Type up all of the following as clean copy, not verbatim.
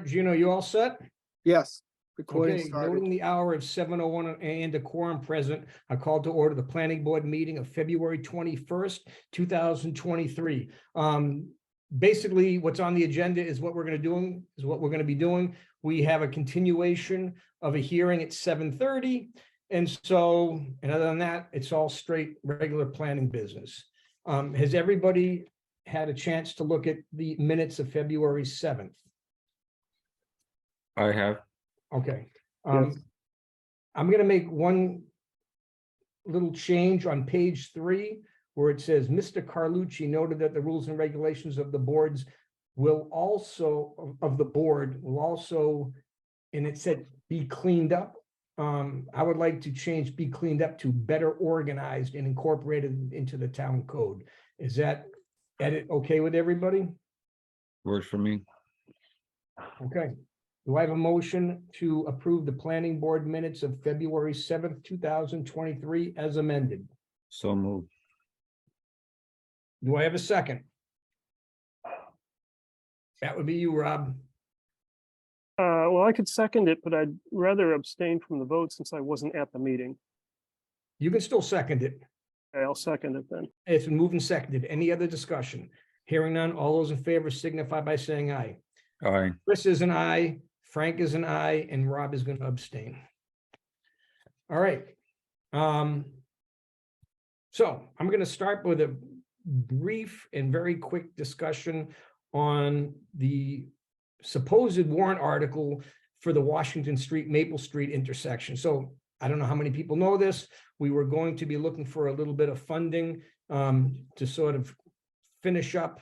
Gino, you all set? Yes, recording Okay, started. noting the hour of 7:01 and a quorum present, I call to order the planning board meeting of February 21st, 2023. Basically, what's on the agenda is what we're going to be doing. We have a continuation of a hearing at 7:30. And other than that, it's all straight regular planning business. Has everybody had a chance to look at the minutes of February 7th? I have. Okay. Yes. I'm going to make one little change on page 3, where it says, Mr. Carlucci noted that the rules and regulations of the boards will also, and it said be cleaned up. I would like to change be cleaned up to better organized and incorporated into the town code. Is that edit okay with everybody? Works for me. Okay. Do I have a motion to approve the planning board minutes of February 7th, 2023 as amended? So moved. Do I have a second? That would be you, Rob. Well, I could second it, but I'd rather abstain from the vote since I wasn't at the meeting. You can still second it. Okay, I'll second it then. It's been moved and seconded. Any other discussion? Hearing none, all those in favor signify by saying aye. Aye. Chris is an aye, Frank is an aye, and Rob is going to abstain. All right. So I'm going to start with a brief and very quick discussion on the supposed warrant article for the Washington Street, Maple Street intersection. So I don't know how many people know this. We were going to be looking for a little bit of funding to sort of finish up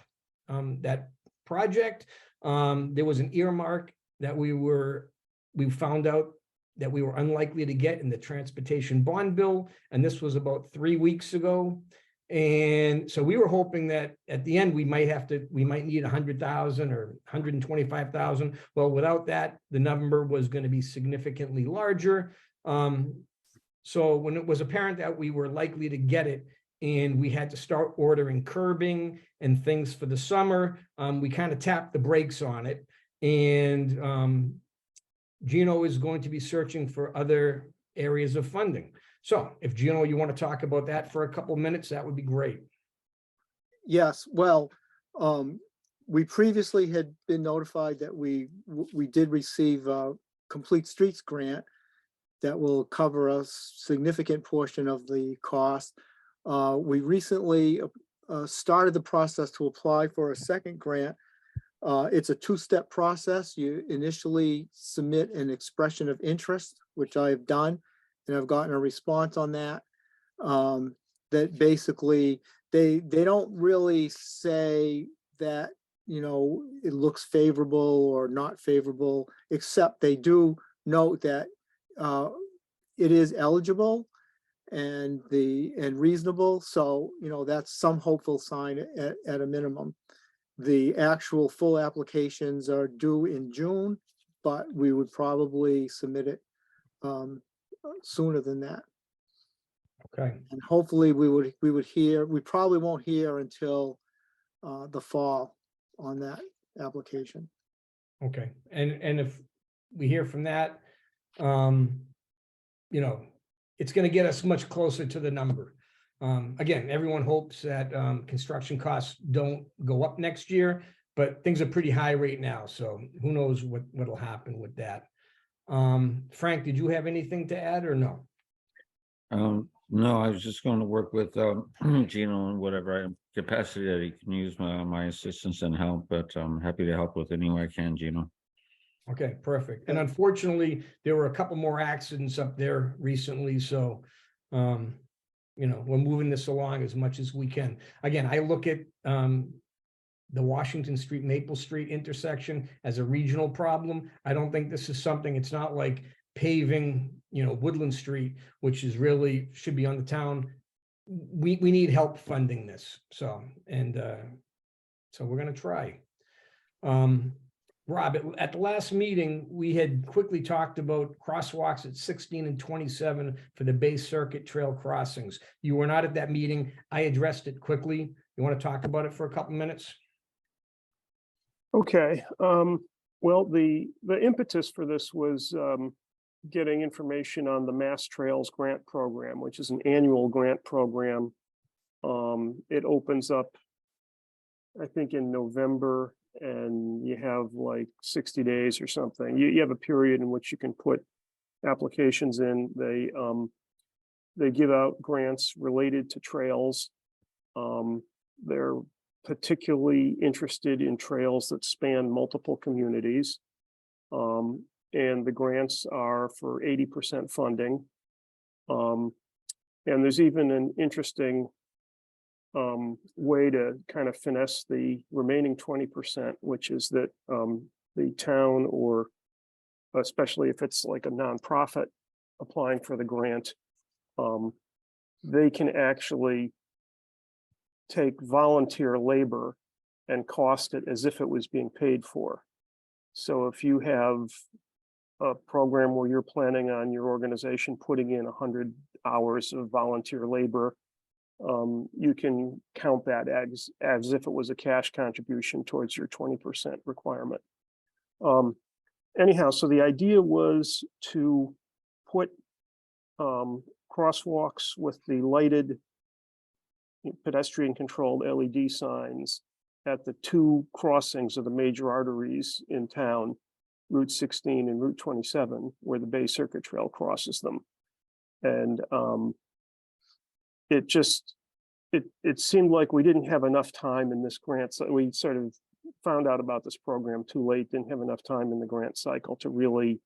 that project. There was an earmark that we found out that we were unlikely to get in the transportation bond bill. And this was about 3 weeks ago. And so we were hoping that at the end, we might need 100,000 or 125,000. Well, without that, the number was going to be significantly larger. So when it was apparent that we were likely to get it, and we had to start ordering curbing and things for the summer, we kind of tapped the brakes on it. And Gino is going to be searching for other areas of funding. So if Gino, you want to talk about that for a couple minutes, that would be great. Yes, well, we previously had been notified that we did receive a Complete Streets grant that will cover a significant portion of the cost. We recently started the process to apply for a second grant. It's a 2-step process. You initially submit an expression of interest, which I have done, and I've gotten a response on that. That basically they don't really say that, you know, it looks favorable or not favorable, except they do note that it is eligible and reasonable. So, you know, that's some hopeful sign at a minimum. The actual full applications are due in June, but we would probably submit it sooner than that. Okay. And hopefully we probably won't hear until the fall on that application. Okay. And if we hear from that, you know, it's going to get us much closer to the number. Again, everyone hopes that construction costs don't go up next year, but things are pretty high right now. So who knows what'll happen with that. Frank, did you have anything to add or no? No, I was just going to work with Gino in whatever capacity that he can use my assistance and help, but I'm happy to help with any way I can, Gino. Okay, perfect. And unfortunately, there were a couple more accidents up there recently. So, you know, we're moving this along as much as we can. Again, I look at the Washington Street, Maple Street intersection as a regional problem. I don't think this is something, it's not like paving, you know, Woodland Street, which is really should be on the town. We need help funding this. So, so we're going to try. Rob, at the last meeting, we had quickly talked about crosswalks at 16 and 27 for the Bay Circuit Trail crossings. You were not at that meeting. I addressed it quickly. You want to talk about it for a couple minutes? Okay. Well, the impetus for this was getting information on the Mass Trails Grant Program, which is an annual grant program. It opens up, I think, in November, and you have like 60 days or something. You have a period in which you can put applications in. They give out grants related to trails. They're particularly interested in trails that span multiple communities. And the grants are for 80% funding. And there's even an interesting way to kind of finesse the remaining 20%, which is that the town, or especially if it's like a nonprofit applying for the grant, they can actually take volunteer labor and cost it as if it was being paid for. So if you have a program where you're planning on your organization putting in 100 hours of volunteer labor, you can count that as if it was a cash contribution towards your 20% requirement. Anyhow, so the idea was to put crosswalks with the lighted pedestrian controlled LED signs at the two crossings of the major arteries in town, Route 16 and Route 27, where the Bay Circuit Trail crosses them. And it seemed like we didn't have enough time in this grant. So we sort of found out about this program too late, didn't have enough time in the grant cycle to really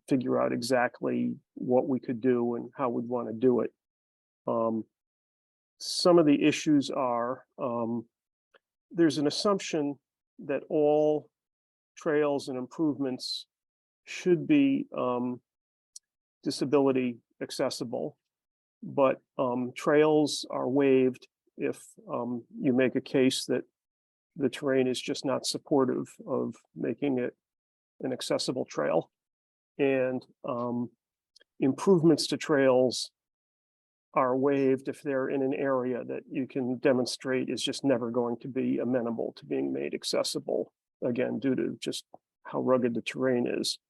figure out exactly what we could do and how we'd want to do it. Some of the issues are, there's an assumption that all trails and improvements should be disability accessible, but trails are waived if you make a case that the terrain is just not supportive of making it an accessible trail. And improvements to trails are waived if they're in an area that you can demonstrate is just never going to be amenable to being made accessible, again, due to just how rugged the terrain is.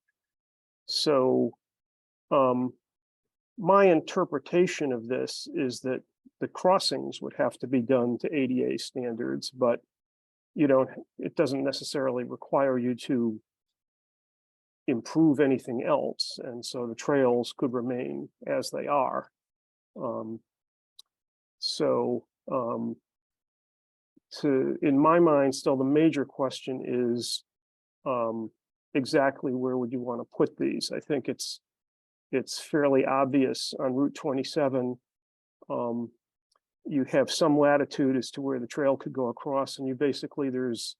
So my interpretation of this is that the crossings would have to be done to ADA standards, but it doesn't necessarily require you to improve anything else. And so the trails could remain as they are. In my mind, still the major question is exactly where would you want to put these? I think it's fairly obvious on Route 27. You have some latitude as to where the trail could go across, and you basically there's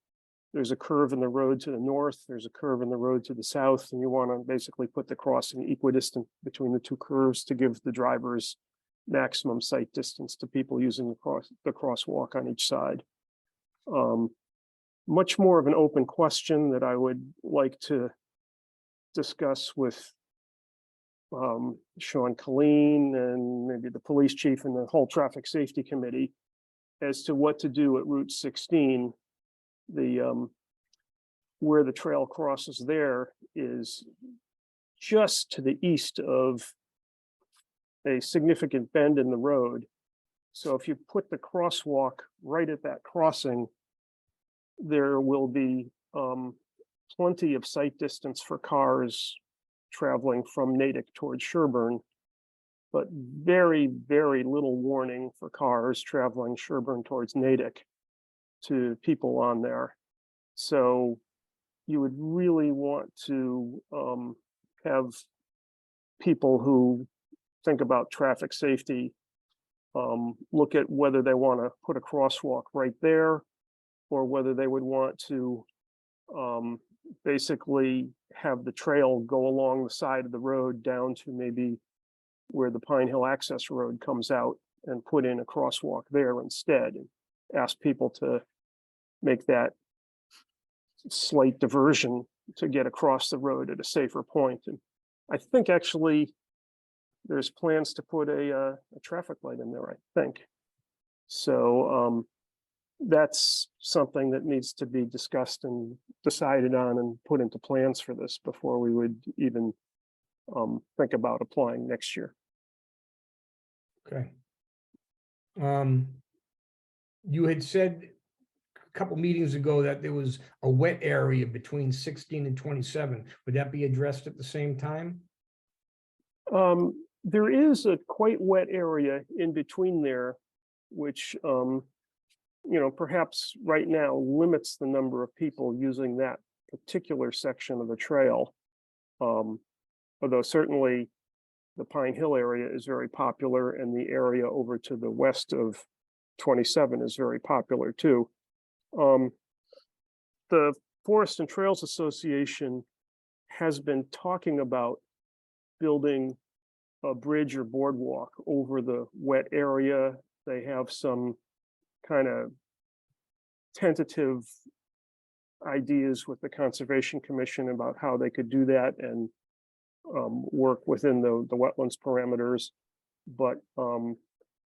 a curve in the road to the north, there's a curve in the road to the south, and you want to basically put the crossing equidistant between the two curves to give the drivers maximum sight distance to people using the crosswalk on each side. Much more of an open question that I would like to discuss with Sean Colleen and maybe the police chief and the whole traffic safety committee as to what to do at Route 16. Where the trail crosses there is just to the east of a significant bend in the road. So if you put the crosswalk right at that crossing, there will be plenty of sight distance for cars traveling from Natick towards Sherborn, but very, very little warning for cars traveling Sherborn towards Natick to people on there. So you would really want to have people who think about traffic safety look at whether they want to put a crosswalk right there, or whether they would want to basically have the trail go along the side of the road down to maybe where the Pine Hill Access Road comes out and put in a crosswalk there instead, and ask people to make that slight diversion to get across the road at a safer point. And I think actually there's plans to put a traffic light in there, I think. So that's something that needs to be discussed and decided on and put into plans for this before we would even think about applying next year. Okay. You had said a couple meetings ago that there was a wet area between 16 and 27. Would that be addressed at the same time? There is a quite wet area in between there, which, perhaps right now limits the number of people using that particular section of the trail. Although certainly the Pine Hill area is very popular, and the area over to the west of 27 is very popular too. The Forest and Trails Association has been talking about building a bridge or boardwalk over the wet area. They have some kind of tentative ideas with the Conservation Commission about how they could do that and work within the wetlands parameters. But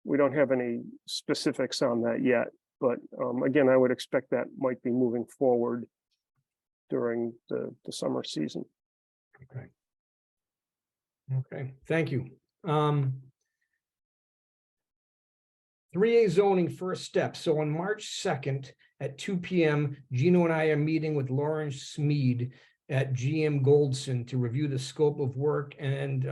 we don't have any specifics on that yet. But again, I would expect that might be moving forward during the summer season. Okay. Okay, thank you. 3A zoning first step. So on March 2nd at 2 p.m., Gino and I are meeting with Lawrence Smead at GM Goldson to review the scope of work and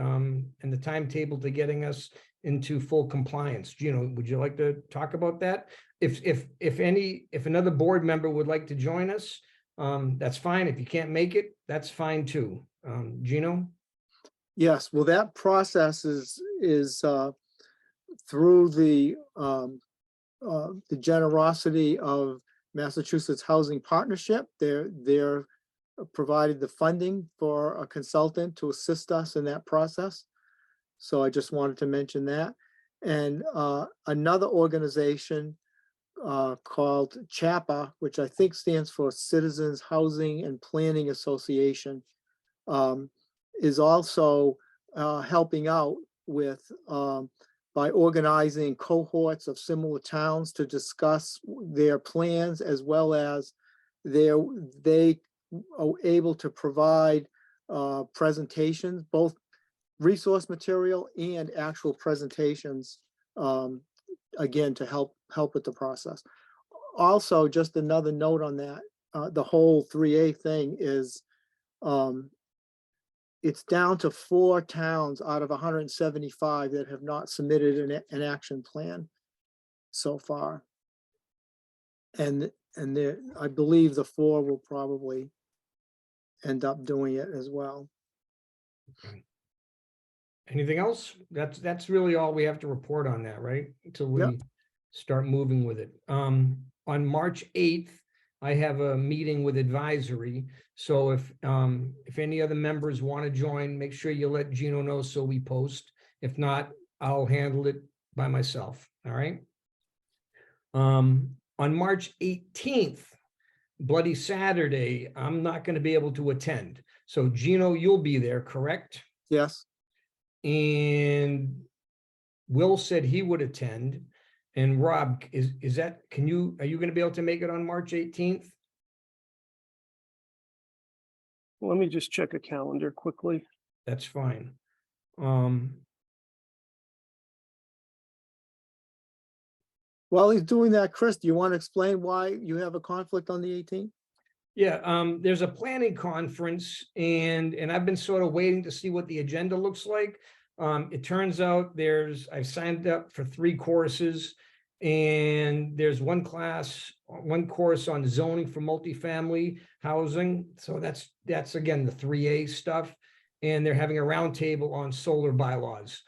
the timetable to getting us into full compliance. Gino, would you like to talk about that? If another board member would like to join us, that's fine. If you can't make it, that's fine too. Gino? Yes, well, that process is through the generosity of Massachusetts Housing Partnership. They're provided the funding for a consultant to assist us in that process. So I just wanted to mention that. And another organization called CHAPA, which I think stands for Citizens Housing and Planning Association, is also helping out with by organizing cohorts of similar towns to discuss their plans, as well as they are able to provide presentations, both resource material and actual presentations, again, to help with the process. Also, just another note on that, the whole 3A thing is it's down to 4 towns out of 175 that have not submitted an action plan so far. And there, I believe the 4 will probably end up doing it as well. Okay. Anything else? That's really all we have to report on that, right? Until we Yep. start moving with it. On March 8th, I have a meeting with advisory. So if any other members want to join, make sure you let Gino know so we post. If not, I'll handle it by myself. All right. On March 18th, Bloody Saturday, I'm not going to be able to attend. So Gino, you'll be there, correct? Yes, And Will said he would attend. And Rob, are you going to be able to make it on March 18th? Let me just check a calendar quickly. That's fine. while he's doing that, Chris, do you want to explain why you have a conflict on the 18th? Yeah, there's a planning conference and I've been sort of waiting to see what the agenda looks like. It turns out I've signed up for 3 courses and there's one course on zoning for multifamily housing. So that's again, the 3A stuff. And they're having a roundtable on solar bylaws.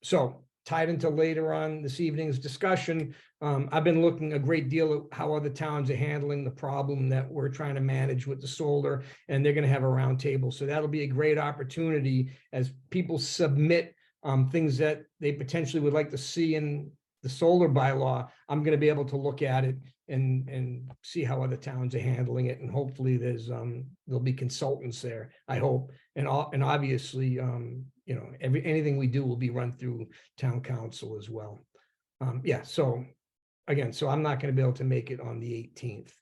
So tied into later on this evening's discussion, I've been looking a great deal at how other towns are handling the problem that we're trying to manage with the solar, and they're going to have a roundtable. So that'll be a great opportunity as people submit things that they potentially would like to see in the solar bylaw. I'm going to be able to look at it and see how other towns are handling it, and hopefully there'll be consultants there, I hope, and obviously anything we do will be run through town council as well. Yeah, so again, so I'm not gonna be able to make it on the 18th.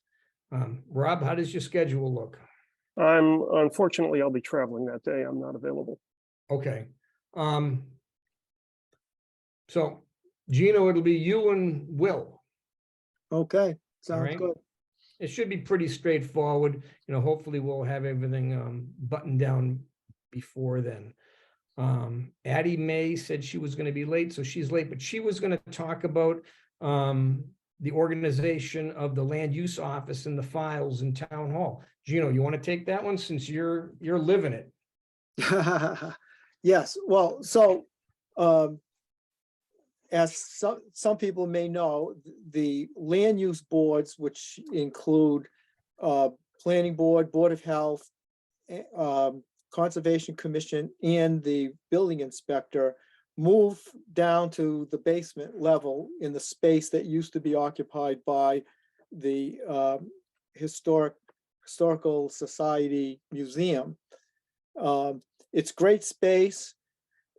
Rob, how does your schedule look? Unfortunately, I'll be traveling that day. I'm not available. Okay. So Gino, it'll be you and Will. Okay, sounds right. good. It should be pretty straightforward. Hopefully we'll have everything buttoned down before then. Addie May said she was going to be late, so she's late, but she was going to talk about the organization of the land use office and the files in town hall. Gino, you want to take that one since you're living it? Yes, well, so as some people may know, the land use boards, which include planning board, board of health, conservation commission, and the building inspector, move down to the basement level in the space that used to be occupied by the historical society museum. It's great space,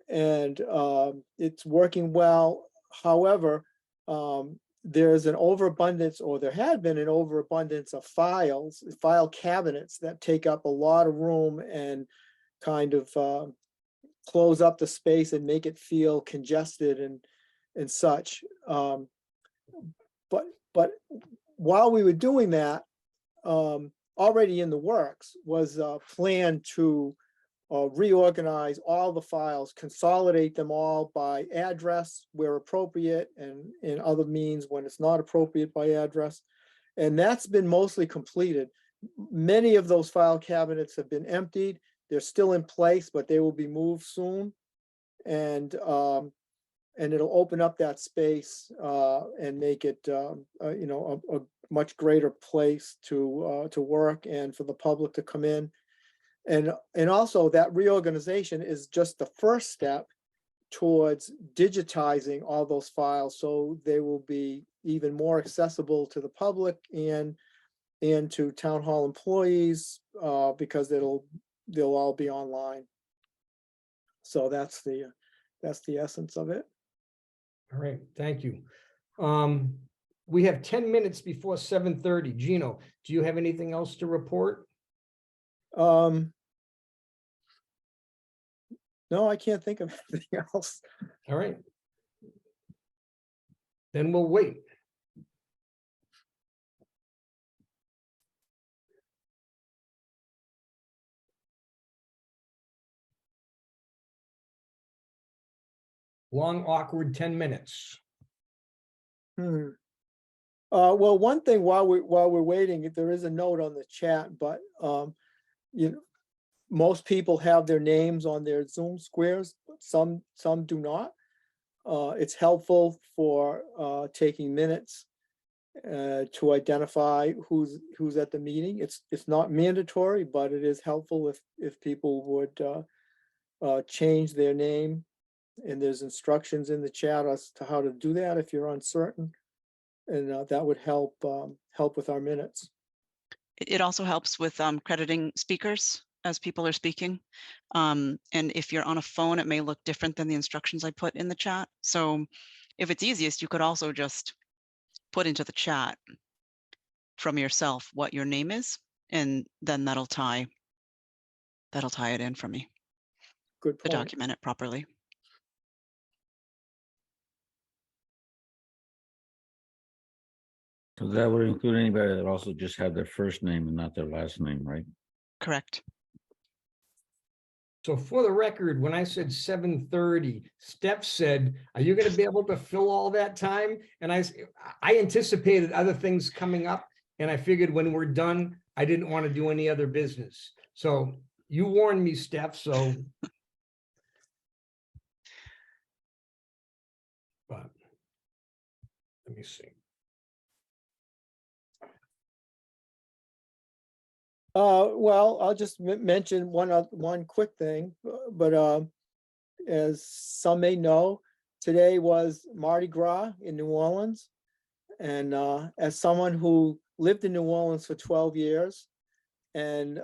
and it's working well. However, there's an overabundance, or there had been an overabundance of file cabinets that take up a lot of room and kind of close up the space and make it feel congested and such. But while we were doing that, already in the works was a plan to reorganize all the files, consolidate them all by address where appropriate, and in other means when it's not appropriate by address. And that's been mostly completed. Many of those file cabinets have been emptied. They're still in place, but they will be moved soon. And it'll open up that space and make it a much greater place to work and for the public to come in. And also that reorganization is just the first step towards digitizing all those files, so they will be even more accessible to the public and to town hall employees, because they'll all be online. So that's the essence of it. All right, thank you. We have 10 minutes before 7:30. Gino, do you have anything else to report? No, I can't think of anything else. All right. Then we'll wait. Long, awkward 10 minutes. Well, one thing while we're waiting, there is a note on the chat, but most people have their names on their Zoom squares, but some do not. It's helpful for taking minutes to identify who's at the meeting. It's not mandatory, but it is helpful if people would change their name. And there's instructions in the chat as to how to do that if you're uncertain, and that would help with our minutes. It also helps with crediting speakers as people are speaking. And if you're on a phone, it may look different than the instructions I put in the chat. So if it's easiest, you could also just put into the chat from yourself what your name is, and then that'll tie it in for me. Good To point. document it properly. So that would include anybody that also just had their first name and not their last name, right? Correct. So for the record, when I said 7:30, Steph said, are you going to be able to fill all that time? And I anticipated other things coming up, and I figured when we're done, I didn't want to do any other business. So you warned me, Steph, so. But let me see. Well, I'll just mention one quick thing, but as some may know, today was Mardi Gras in New Orleans. And as someone who lived in New Orleans for 12 years, and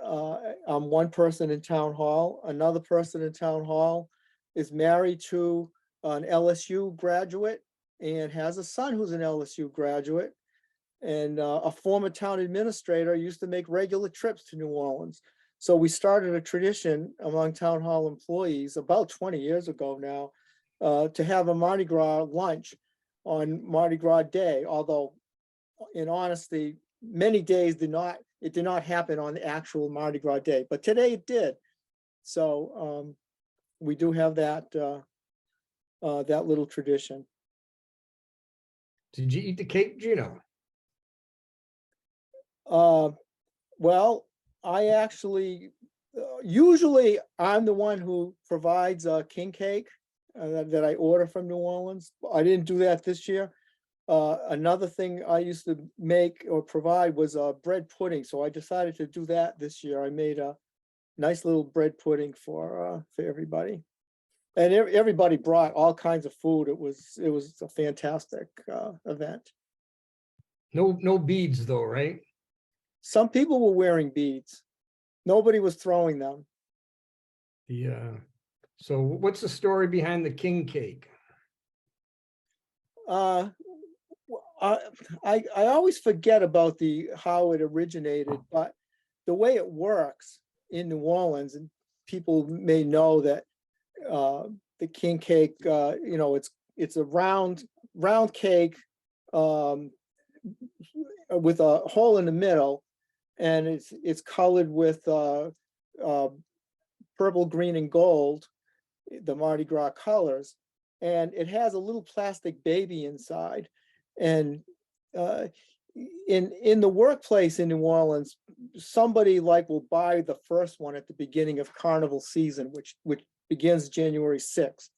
I'm one person in town hall, another person in town hall is married to an LSU graduate and has a son who's an LSU graduate. And a former town administrator used to make regular trips to New Orleans. So we started a tradition among town hall employees about 20 years ago now, to have a Mardi Gras lunch on Mardi Gras Day, although in honesty, many days it did not happen on the actual Mardi Gras Day, but today it did. So we do have that that little tradition. Did you eat the cake, Gino? Well, I actually, usually I'm the one who provides a king cake that I order from New Orleans. I didn't do that this year. Another thing I used to make or provide was bread pudding. So I decided to do that this year. I made a nice little bread pudding for everybody. And everybody brought all kinds of food. It was a fantastic event. No beads though, right? Some people were wearing beads. Nobody was throwing them. So what's the story behind the king cake? I always forget about how it originated, but the way it works in New Orleans, and people may know that the king cake, it's a round cake with a hole in the middle, and it's colored with purple, green, and gold, the Mardi Gras colors, and it has a little plastic baby inside. And in the workplace in New Orleans, somebody will buy the first one at the beginning of Carnival season, which begins January 6th.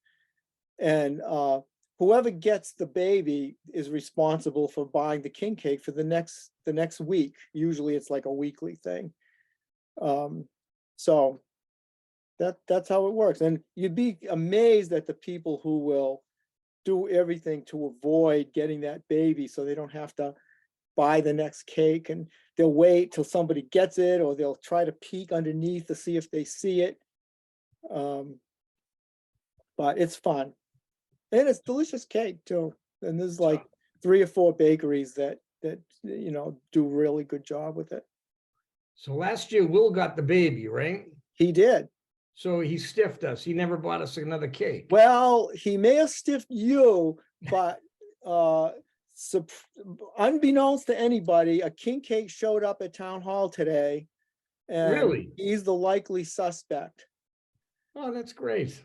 And whoever gets the baby is responsible for buying the king cake for the next week. Usually it's like a weekly thing. So that's how it works. And you'd be amazed at the people who will do everything to avoid getting that baby so they don't have to buy the next cake, and they'll wait till somebody gets it, or they'll try to peek underneath to see if they see it. But it's fun. And it's delicious cake too. And there's like 3 or 4 bakeries that do a really good job with it. So last year Will got the baby, right? He did. So he stiffed us. He never bought us another cake. Well, he may have stiffed you, but unbeknownst to anybody, a king cake showed up at town hall today, and Really? he's the likely suspect. Oh, that's great.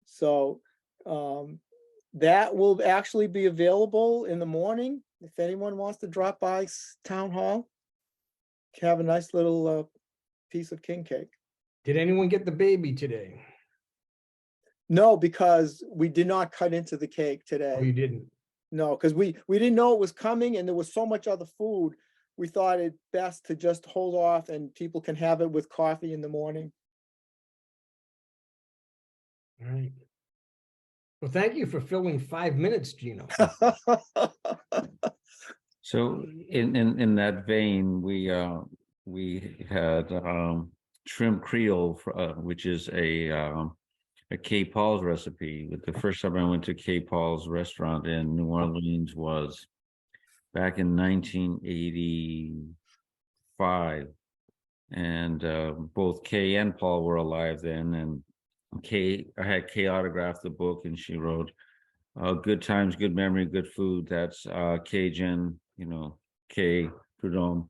So that will actually be available in the morning if anyone wants to drop by town hall. Have a nice little piece of king cake. Did anyone get the baby today? No, because we did not cut into the cake today. Oh, you didn't? No, because we didn't know it was coming, and there was so much other food. We thought it best to just hold off, and people can have it with coffee in the morning. All right. Well, thank you for filling 5 minutes, Gino. So in that vein, we had shrimp Creole, which is a K. Paul's recipe. The first time I went to K. Paul's restaurant in New Orleans was back in 1985, and both Kay and Paul were alive then. And I had Kay autograph the book, and she wrote, "Good times, good memory, good food." That's Cajun, Kay Prudhomme,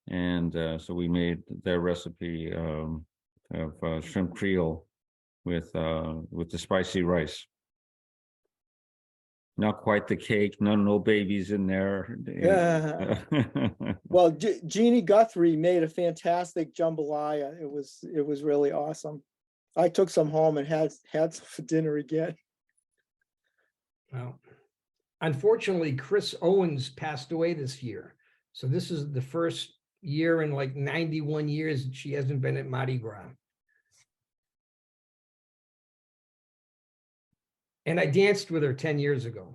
and so we made their recipe of shrimp Creole with the spicy rice. Not quite the cake, no babies in there. Yeah. Well, Jeannie Guthrie made a fantastic jambalaya. It was really awesome. I took some home and had some for dinner again. Well, unfortunately, Chris Owens passed away this year. So this is the first year in like 91 years that she hasn't been at Mardi Gras. And I danced with her 10 years ago.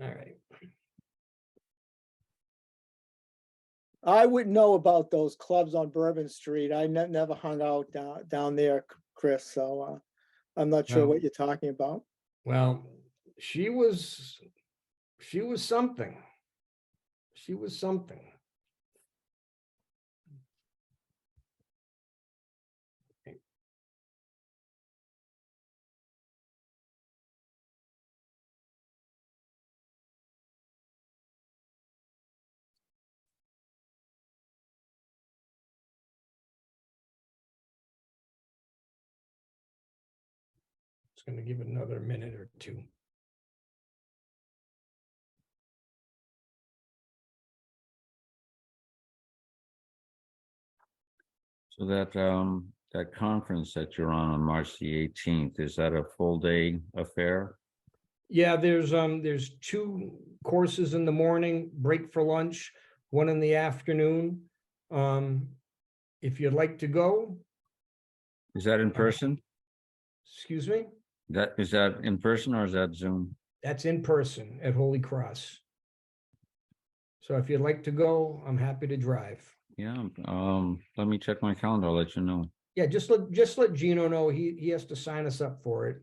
All right. I wouldn't know about those clubs on Bourbon Street. I never hung out down there, Chris. So I'm not sure Well- what you're talking about. Well, she was something. She was something. Just going to give it another minute or two. So that conference that you're on March the 18th, is that a full day affair? Yeah, there's 2 courses in the morning, break for lunch, 1 in the afternoon. If you'd like to go, Is that in person? excuse me, Is that in person or is that Zoom? that's in person at Holy Cross. So if you'd like to go, I'm happy to drive. Yeah, let me check my calendar. I'll let you know. Yeah, just let Gino know he has to sign us up for it.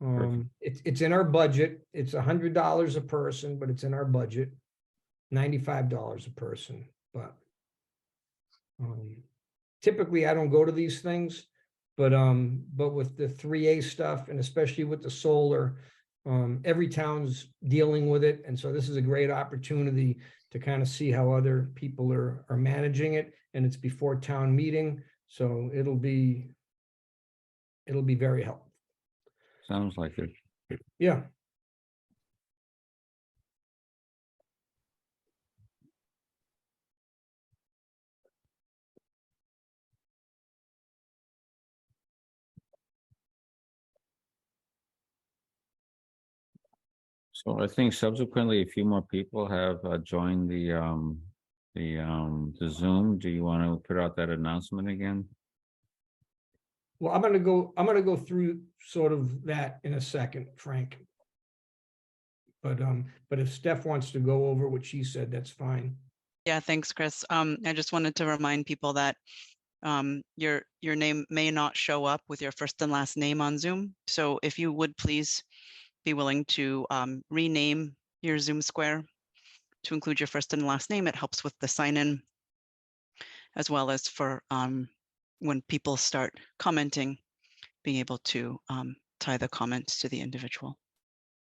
Perfect. It's in our budget. It's $100 a person, but it's in our budget. $95 a person, but typically I don't go to these things, but with the 3A stuff and especially with the solar, every town's dealing with it, and so this is a great opportunity to kind of see how other people are managing it, and it's before town meeting, so it'll be very helpful. Sounds like it. Yeah. So I think subsequently a few more people have joined the Zoom. Do you want to put out that announcement again? Well, I'm gonna go through sort of that in a second, Frank. But if Steph wants to go over what she said, that's fine. Yeah, thanks, Chris. I just wanted to remind people that your name may not show up with your first and last name on Zoom. So if you would please be willing to rename your Zoom square to include your first and last name, it helps with the sign in, as well as for when people start commenting, being able to tie the comments to the individual.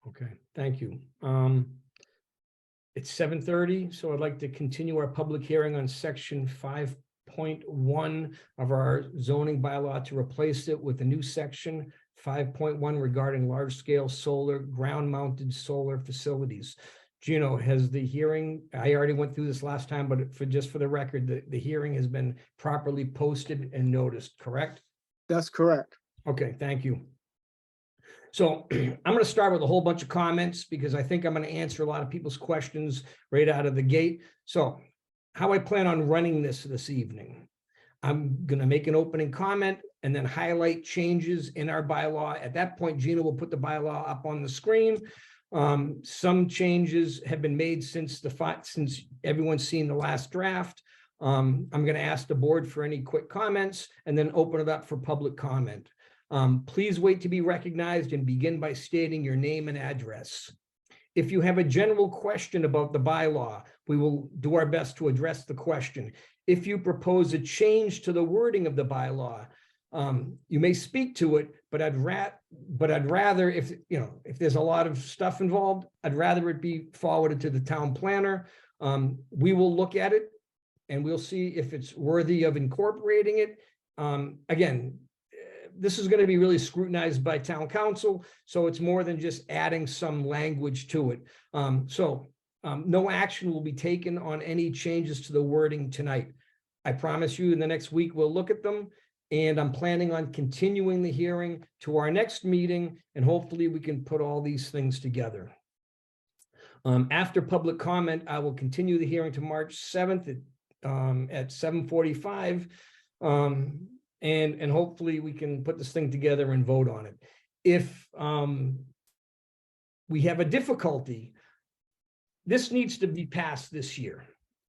Okay, thank you. It's 7:30, so I'd like to continue our public hearing on section 5.1 of our zoning bylaw to replace it with a new section 5.1 regarding large-scale solar, ground-mounted solar facilities. Gino, has the hearing, I already went through this last time, but for the record, the hearing has been properly posted and noticed, correct? That's correct. Okay, thank you. So I'm going to start with a whole bunch of comments because I think I'm going to answer a lot of people's questions right out of the gate. So how I plan on running this evening, I'm going to make an opening comment and then highlight changes in our bylaw. At that point, Gina will put the bylaw up on the screen. Some changes have been made since everyone's seen the last draft. I'm going to ask the board for any quick comments and then open it up for public comment. Please wait to be recognized and begin by stating your name and address. If you have a general question about the bylaw, we will do our best to address the question. If you propose a change to the wording of the bylaw, you may speak to it, but I'd rather, if there's a lot of stuff involved, I'd rather it be forwarded to the town planner. We will look at it and we'll see if it's worthy of incorporating it. Again, this is going to be really scrutinized by town council, so it's more than just adding some language to it. No action will be taken on any changes to the wording tonight. I promise you in the next week, we'll look at them, and I'm planning on continuing the hearing to our next meeting, and hopefully we can put all these things together. After public comment, I will continue the hearing to March 7th at 7:45. And hopefully we can put this thing together and vote on it. If we have a difficulty, this needs to be passed this year.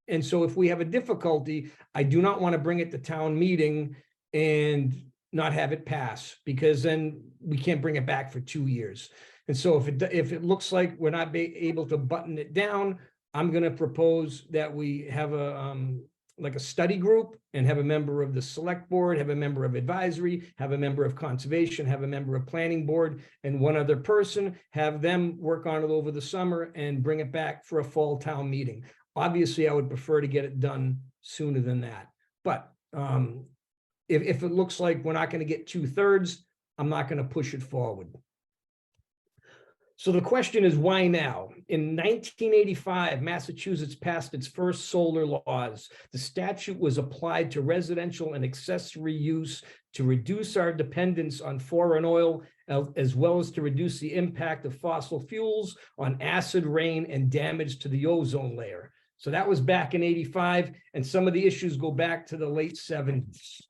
And so if we have a difficulty, I do not want to bring it to town meeting and not have it pass, because then we can't bring it back for 2 years. And so if it looks like we're not able to button it down, I'm going to propose that we have like a study group and have a member of the select board, have a member of advisory, have a member of conservation, have a member of planning board, and one other person, have them work on it over the summer and bring it back for a fall town meeting. Obviously, I would prefer to get it done sooner than that. But if it looks like we're not going to get 2/3, I'm not going to push it forward. So the question is, why now? In 1985, Massachusetts passed its first solar laws. The statute was applied to residential and accessory use to reduce our dependence on foreign oil, as well as to reduce the impact of fossil fuels on acid rain and damage to the ozone layer. So that was back in 85, and some of the issues go back to the late 70s.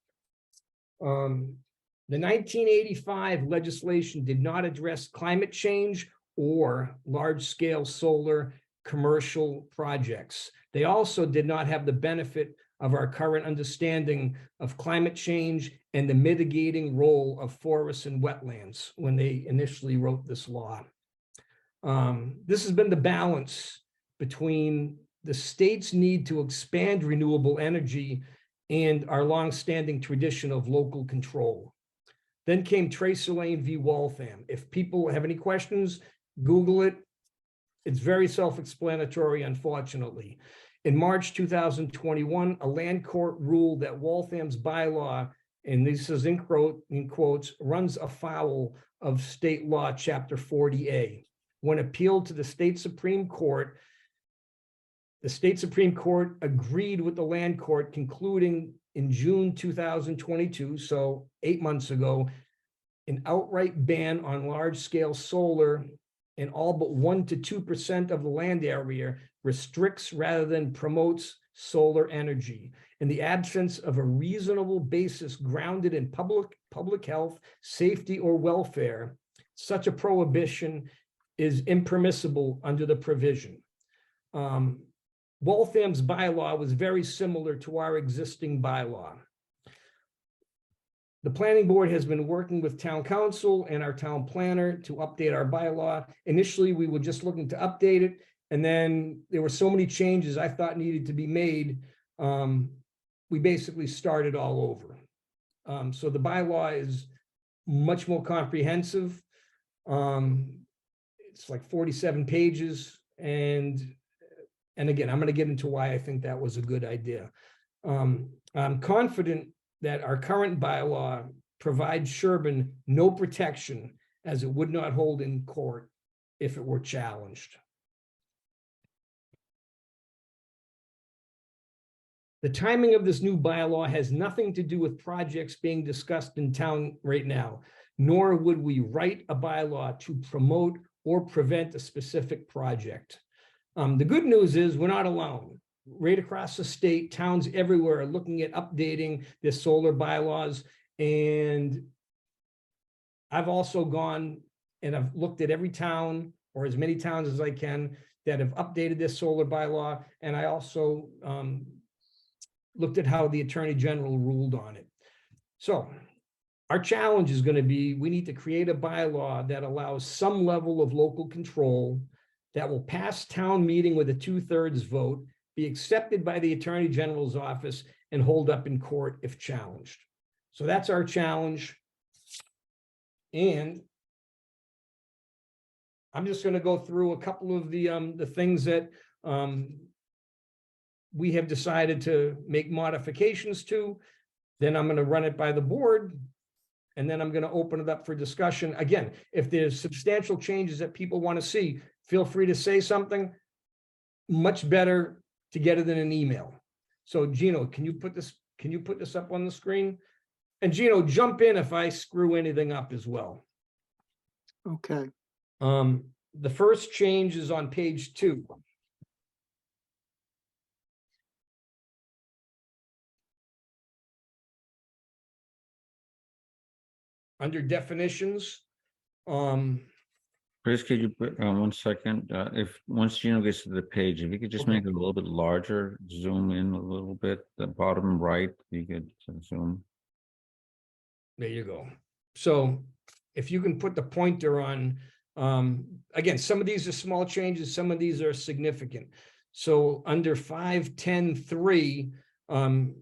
The 1985 legislation did not address climate change or large-scale solar commercial projects. They also did not have the benefit of our current understanding of climate change and the mitigating role of forests and wetlands when they initially wrote this law. This has been the balance between the state's need to expand renewable energy and our longstanding tradition of local control. Then came Tracer Lane v. Waltham. If people have any questions, Google it. It's very self-explanatory, unfortunately. In March 2021, a land court ruled that Waltham's bylaw, and this is in quotes, runs afoul of state law, Chapter 40A. When appealed to the state Supreme Court, the state Supreme Court agreed with the land court, concluding in June 2022, so 8 months ago, an outright ban on large-scale solar in all but 1% to 2% of the land area restricts rather than promotes solar energy. In the absence of a reasonable basis grounded in public health, safety, or welfare, such a prohibition is impermissible under the provision. Waltham's bylaw was very similar to our existing bylaw. The planning board has been working with town council and our town planner to update our bylaw. Initially, we were just looking to update it, and then there were so many changes I thought needed to be made. We basically started all over. So the bylaw is much more comprehensive. It's like 47 pages. And again, I'm going to get into why I think that was a good idea. I'm confident that our current bylaw provides Sherborn no protection, as it would not hold in court if it were challenged. The timing of this new bylaw has nothing to do with projects being discussed in town right now, nor would we write a bylaw to promote or prevent a specific project. The good news is we're not alone. Right across the state, towns everywhere are looking at updating their solar bylaws. And I've also gone and I've looked at every town, or as many towns as I can, that have updated their solar bylaw. And I also looked at how the Attorney General ruled on it. So our challenge is going to be, we need to create a bylaw that allows some level of local control, that will pass town meeting with a 2/3 vote, be accepted by the Attorney General's office, and hold up in court if challenged. So that's our challenge. And I'm just going to go through a couple of the things that we have decided to make modifications to. Then I'm going to run it by the board. And then I'm going to open it up for discussion. Again, if there's substantial changes that people want to see, feel free to say something. Much better to get it in an email. So Gino, can you put this up on the screen? And Gino, jump in if I screw anything up as well. Okay. The first change is on page 2. Under definitions, Chris, could you put 1 second? If once Gino gets to the page, if you could just Okay. make it a little bit larger, zoom in a little bit, the bottom right, you could zoom. There you go. So if you can put the pointer on, again, some of these are small changes, some of these are significant. So under 5.10.3,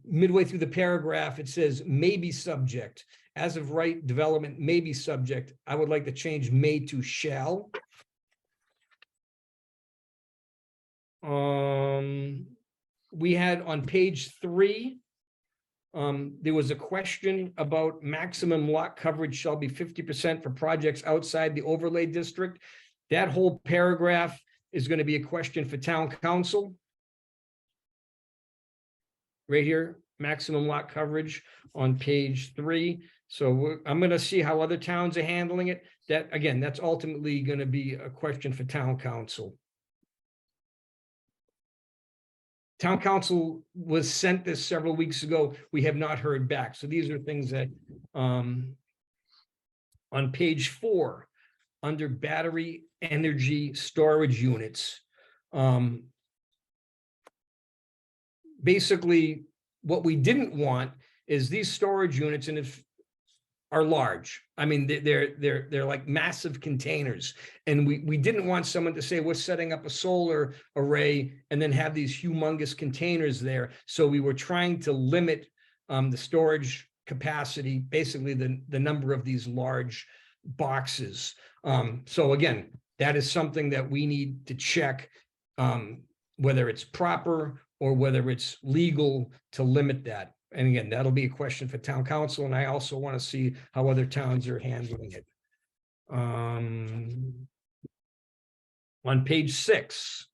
midway through the paragraph, it says may be subject. As of right, development may be subject. I would like to change may to shall. We had on page 3, there was a question about maximum lot coverage shall be 50% for projects outside the overlay district. That whole paragraph is going to be a question for town council. Right here, maximum lot coverage on page 3. So I'm going to see how other towns are handling it. That, again, that's ultimately going to be a question for town council. Town council was sent this several weeks ago. We have not heard back. So these are things that on page 4, under battery energy storage units. Basically, what we didn't want is these storage units, and if are large. I mean, they're like massive containers. And we didn't want someone to say, we're setting up a solar array and then have these humongous containers there. So we were trying to limit the storage capacity, basically the number of these large boxes. So again, that is something that we need to check, whether it's proper or whether it's legal to limit that. And again, that'll be a question for town council, and I also want to see how other towns are handling it. On page 6.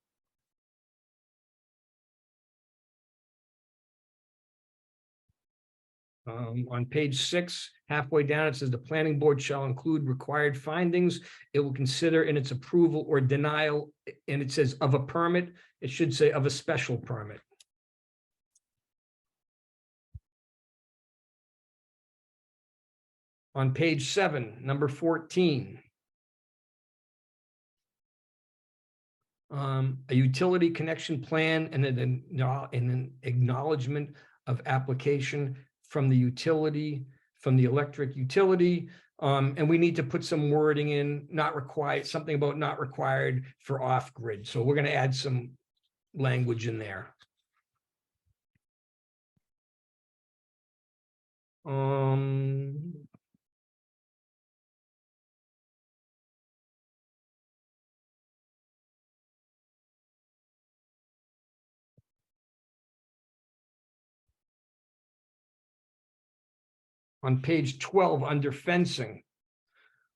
On page 6, halfway down, it says the planning board shall include required findings. It will consider in its approval or denial, and it says of a permit. It should say of a special permit. On page 7, number 14. A utility connection plan and an acknowledgement of application from the utility, from the electric utility. And we need to put some wording in, not required, something about not required for off-grid. So we're going to add some language in there. On page 12, under fencing,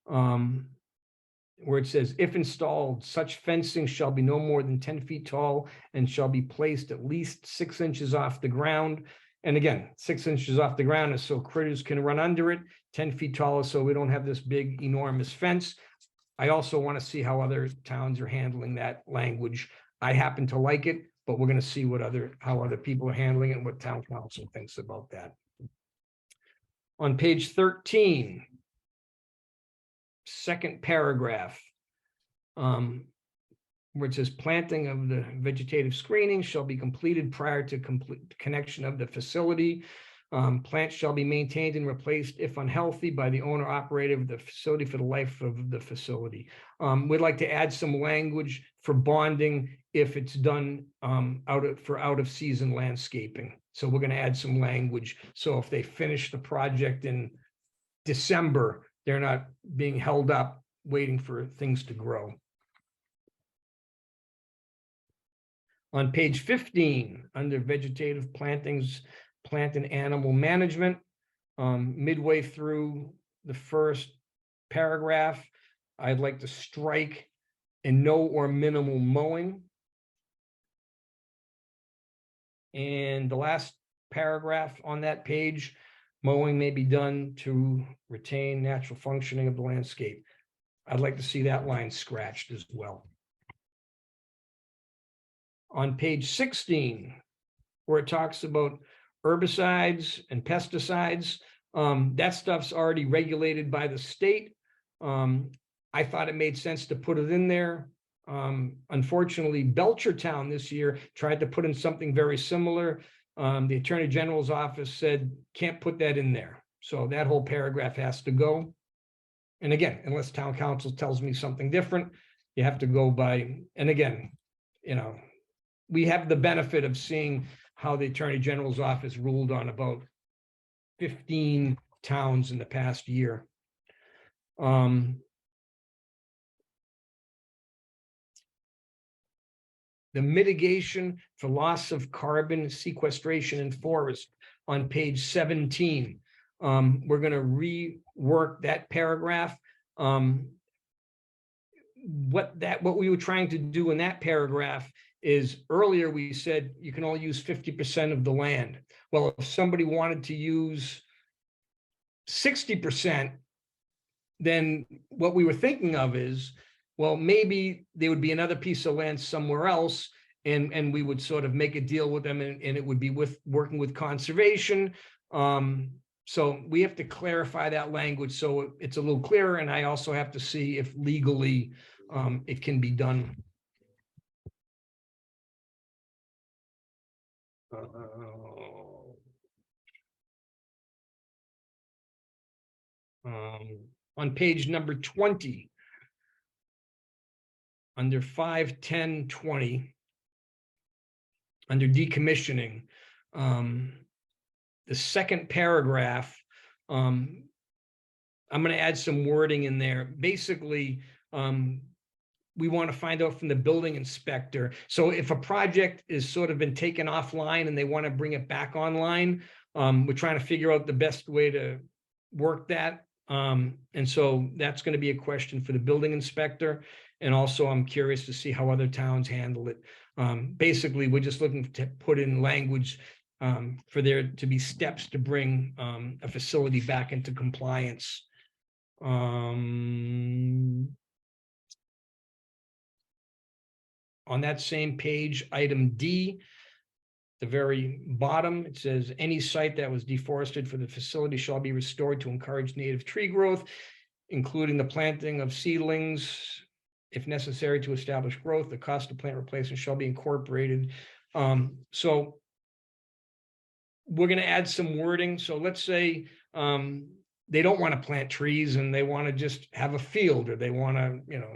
where it says, if installed, such fencing shall be no more than 10 feet tall and shall be placed at least 6 inches off the ground. And again, 6 inches off the ground is so critters can run under it, 10 feet taller so we don't have this big, enormous fence. I also want to see how other towns are handling that language. I happen to like it, but we're going to see how other people are handling it and what town council thinks about that. On page 13, second paragraph, where it says planting of the vegetative screening shall be completed prior to complete connection of the facility. Plants shall be maintained and replaced if unhealthy by the owner operator of the facility for the life of the facility. We'd like to add some language for bonding if it's done out of season landscaping. So we're going to add some language. So if they finish the project in December, they're not being held up waiting for things to grow. On page 15, under vegetative plantings, plant and animal management, midway through the first paragraph, I'd like to strike in no or minimal mowing. And the last paragraph on that page, mowing may be done to retain natural functioning of the landscape. I'd like to see that line scratched as well. On page 16, where it talks about herbicides and pesticides, that stuff's already regulated by the state. I thought it made sense to put it in there. Unfortunately, Belchertown this year tried to put in something very similar. The Attorney General's office said, can't put that in there. So that whole paragraph has to go. And again, unless town council tells me something different, you have to go by, and again, you know, we have the benefit of seeing how the Attorney General's office ruled on about 15 towns in the past year. The mitigation for loss of carbon sequestration in forest on page 17. We're going to rework that paragraph. What we were trying to do in that paragraph is, earlier we said you can only use 50% of the land. Well, if somebody wanted to use 60%, then what we were thinking of is, well, maybe there would be another piece of land somewhere else, and we would sort of make a deal with them, and it would be working with conservation. So we have to clarify that language so it's a little clearer, and I also have to see if legally it can be done. On page number 20, under 5.10.20, under decommissioning, the second paragraph, I'm going to add some wording in there. Basically, we want to find out from the building inspector. So if a project is sort of been taken offline and they want to bring it back online, we're trying to figure out the best way to work that. And so that's going to be a question for the building inspector. And also I'm curious to see how other towns handle it. Basically, we're just looking to put in language for there to be steps to bring a facility back into compliance. On that same page, item D, the very bottom, it says any site that was deforested for the facility shall be restored to encourage native tree growth, including the planting of seedlings. If necessary to establish growth, the cost of plant replacement shall be incorporated. So we're going to add some wording. So let's say they don't want to plant trees and they want to just have a field, or they want to, you know,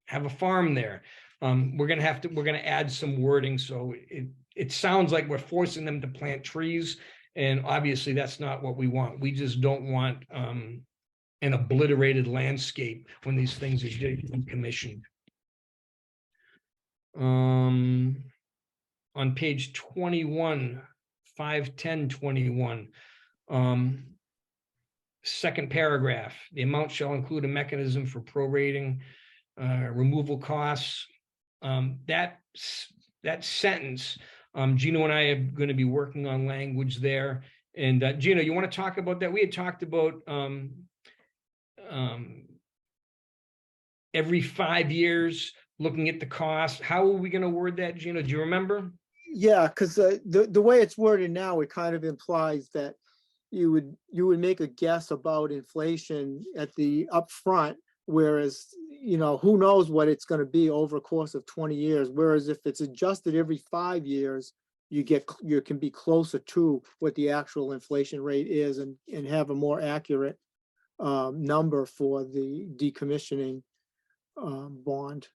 have a farm there. We're going to add some wording. So it sounds like we're forcing them to plant trees. And obviously that's not what we want. We just don't want an obliterated landscape when these things are decommissioned. On page 21, 5.10.21, second paragraph, the amount shall include a mechanism for prorating removal costs. That sentence, Gino and I are going to be working on language there. And Gino, you want to talk about that? We had talked about every 5 years looking at the cost. How are we going to word that, Gino? Do you remember? Yeah, because the way it's worded now, it kind of implies that you would make a guess about inflation at the upfront, whereas, you know, who knows what it's going to be over a course of 20 years. Whereas if it's adjusted every 5 years, you can be closer to what the actual inflation rate is, and have a more accurate number for the decommissioning bond.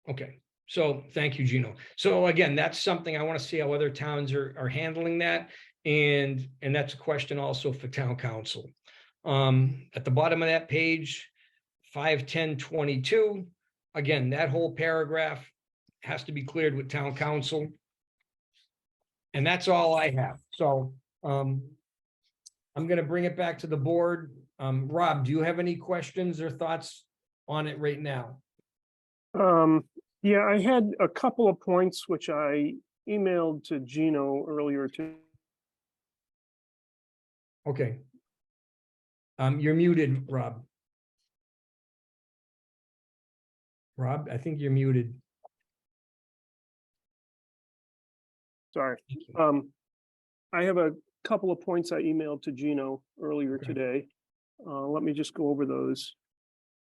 Okay. So thank you, Gino. So again, that's something I want to see how other towns are handling that. And that's a question also for town council. At the bottom of that page, 5.10.22, again, that whole paragraph has to be cleared with town council. And that's all I have. So I'm going to bring it back to the board. Rob, do you have any questions or thoughts on it right now? Yeah, I had a couple of points which I emailed to Gino earlier today. Okay. You're muted, Rob. Rob, I think you're muted. Sorry. I have a couple of points I emailed to Gino earlier Okay. today. Let me just go over those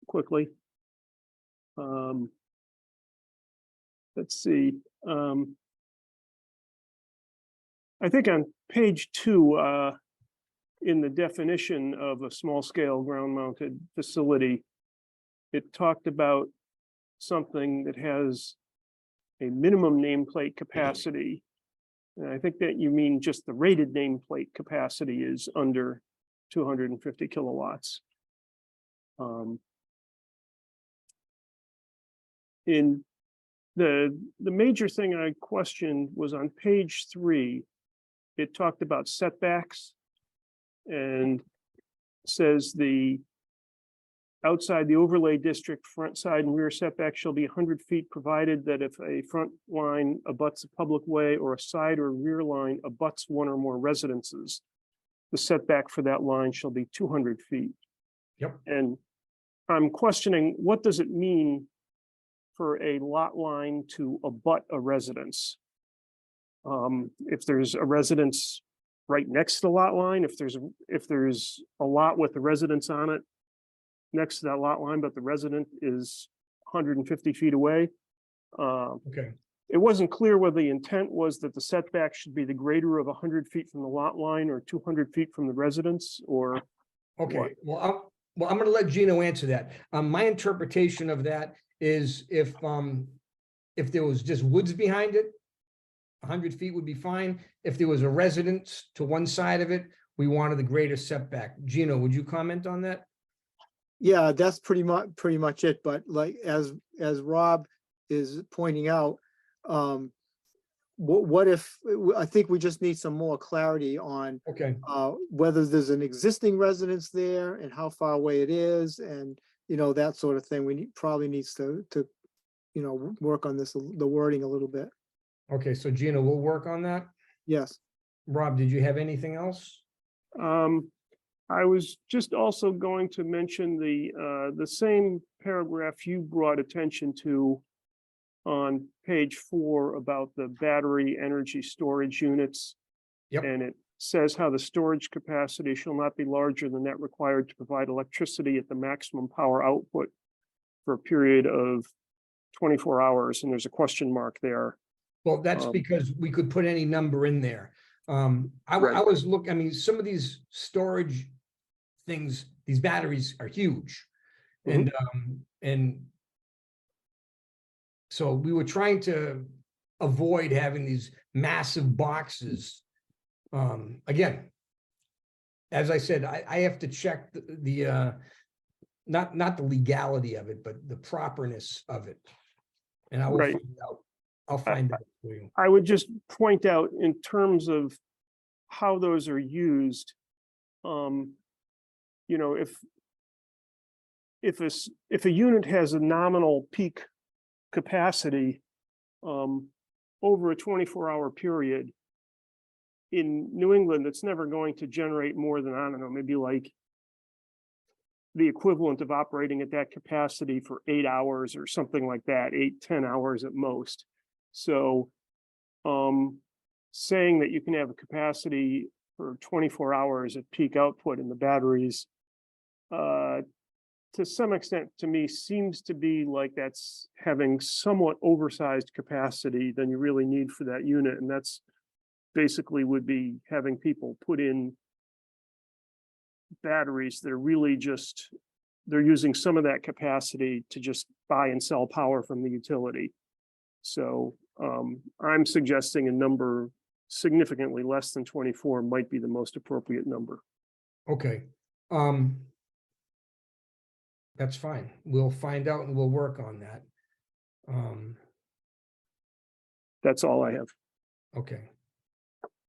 quickly. Let's see. I think on page 2, in the definition of a small scale ground mounted facility, it talked about something that has a minimum nameplate capacity. And I think that you mean just the rated nameplate capacity is under 250 kilowatts. In the major thing I questioned was on page 3, it talked about setbacks and says the outside the overlay district, front side and rear setback shall be 100 feet, provided that if a front line abuts a public way or a side or rear line abuts one or more residences, the setback for that line shall be 200 feet. Yep. And I'm questioning, what does it mean for a lot line to abut a residence? If there's a residence right next to the lot line, if there's a lot with the residence on it next to that lot line, but the resident is 150 feet away. Okay. It wasn't clear whether the intent was that the setback should be the greater of 100 feet from the lot line or 200 feet from the residence, or Okay, well, I'm going to let Gino answer that. My interpretation of that is if there was just woods behind it, 100 feet would be fine. If there was a residence to one side of it, we wanted the greater setback. Gino, would you comment on that? Yeah, that's pretty much it. But like, as Rob is pointing out, what if, I think we just need some more clarity on Okay, whether there's an existing residence there and how far away it is, and that sort of thing. Probably needs to work on this, the wording a little bit. okay, so Gino, we'll work on that. Yes. Rob, did you have anything else? I was just also going to mention the same paragraph you brought attention to on page 4 about the battery energy storage units. Yep. And it says how the storage capacity shall not be larger than that required to provide electricity at the maximum power output for a period of 24 hours. And there's a question mark there. Well, that's because we could put any number in there. I Right. was looking, I mean, some of these storage things, these batteries are huge. And so we were trying to avoid having these massive boxes. Again, as I said, I have to check the not the legality of it, but the properness of it. And I will Right. find out. I'll find out for you. I would just point out in terms of how those are used, if a unit has a nominal peak capacity over a 24-hour period, in New England, it's never going to generate more than, I don't know, maybe like the equivalent of operating at that capacity for 8 hours or something like that, 8-10 hours at most. So saying that you can have a capacity for 24 hours at peak output in the batteries, to some extent, to me, seems to be like that's having somewhat oversized capacity than you really need for that unit. And that's basically would be having people put in batteries that are really just, they're using some of that capacity to just buy and sell power from the utility. So I'm suggesting a number significantly less than 24 might be the most appropriate number. Okay. That's fine. We'll find out and we'll work on that. That's all I have. Okay.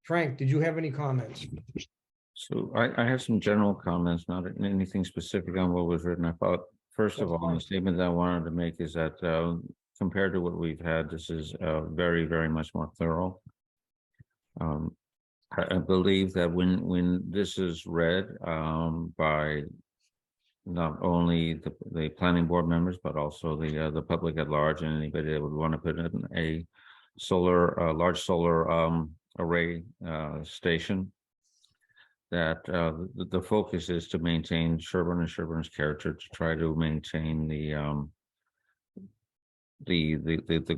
Frank, did you have any comments? So I have some general comments, not anything specific on what was written. I thought, first of That's all, fine. the statement that I wanted to make is that compared to what we've had, this is very, very much more thorough. I believe that when this is read by not only the planning board members, but also the public at large, and anybody that would want to put in a large solar array station, that the focus is to maintain Sherborn and Sherborn's character, to try to maintain the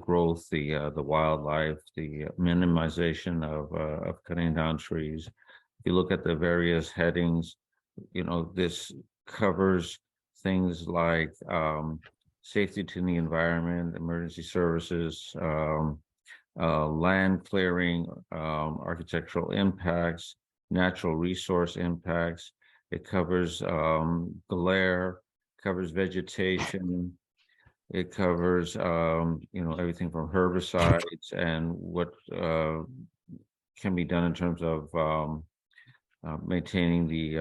growth, the wildlife, the minimization of cutting down trees, if you look at the various headings, you know, this covers things like safety to the environment, emergency services, land clearing, architectural impacts, natural resource impacts. It covers glare, covers vegetation. It covers, you know, everything from herbicides and what can be done in terms of maintaining the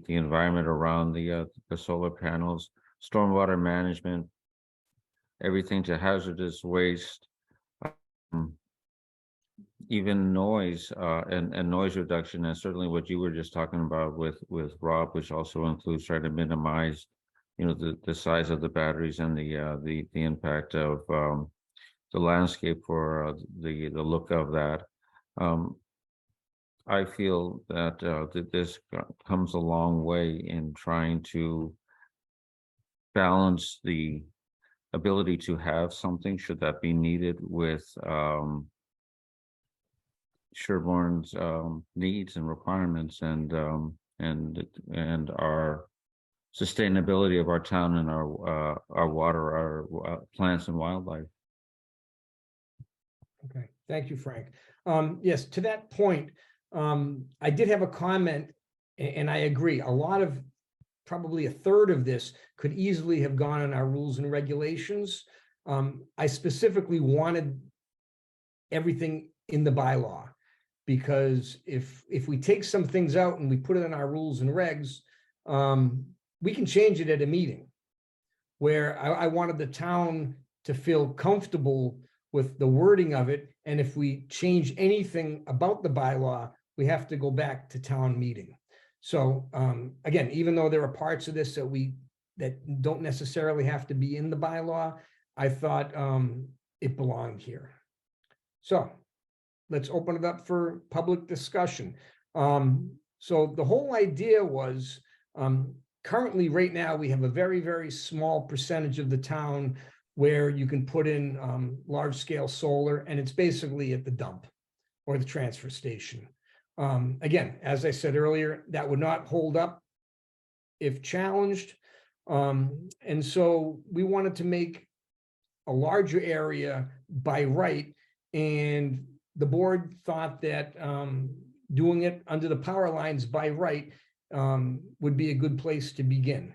environment around the solar panels, stormwater management, everything to hazardous waste, um, even noise and noise reduction, and certainly what you were just talking about with Rob, which also includes trying to minimize, you know, the size of the batteries and the impact of the landscape for the look of that. I feel that that this comes a long way in trying to balance the ability to have something should that be needed with Sherborn's needs and requirements and our sustainability of our town and our water, our plants and wildlife. Okay, thank you, Frank. Yes, to that point, I did have a comment, and I agree. A lot of, probably a third of this could easily have gone in our rules and regulations. I specifically wanted everything in the bylaw, because if we take some things out and we put it in our rules and regs, we can change it at a meeting. Where I wanted the town to feel comfortable with the wording of it, and if we change anything about the bylaw, we have to go back to town meeting. So again, even though there are parts of this that don't necessarily have to be in the bylaw, I thought it belonged here. So let's open it up for public discussion. So the whole idea was, currently right now, we have a very, very small percentage of the town where you can put in large scale solar, and it's basically at the dump or the transfer station. Again, as I said earlier, that would not hold up if challenged. And so we wanted to make a larger area by right, and the board thought that doing it under the power lines by right would be a good place to begin.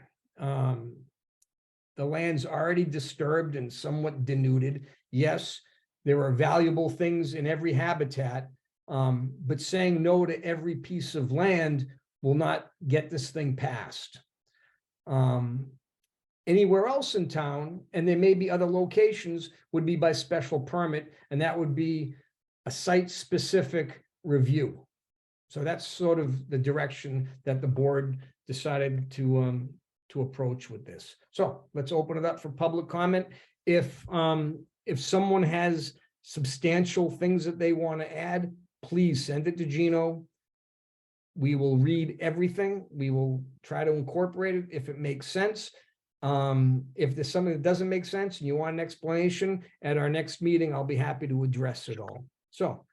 The land's already disturbed and somewhat denuded. Yes, there are valuable things in every habitat, but saying no to every piece of land will not get this thing passed. Anywhere else in town, and there may be other locations, would be by special permit, and that would be a site-specific review. So that's sort of the direction that the board decided to approach with this. So let's open it up for public comment. If someone has substantial things that they want to add, please send it to Gino. We will read everything. We will try to incorporate it if it makes sense. If there's something that doesn't make sense and you want an explanation at our next meeting, I'll be happy to address it all. So,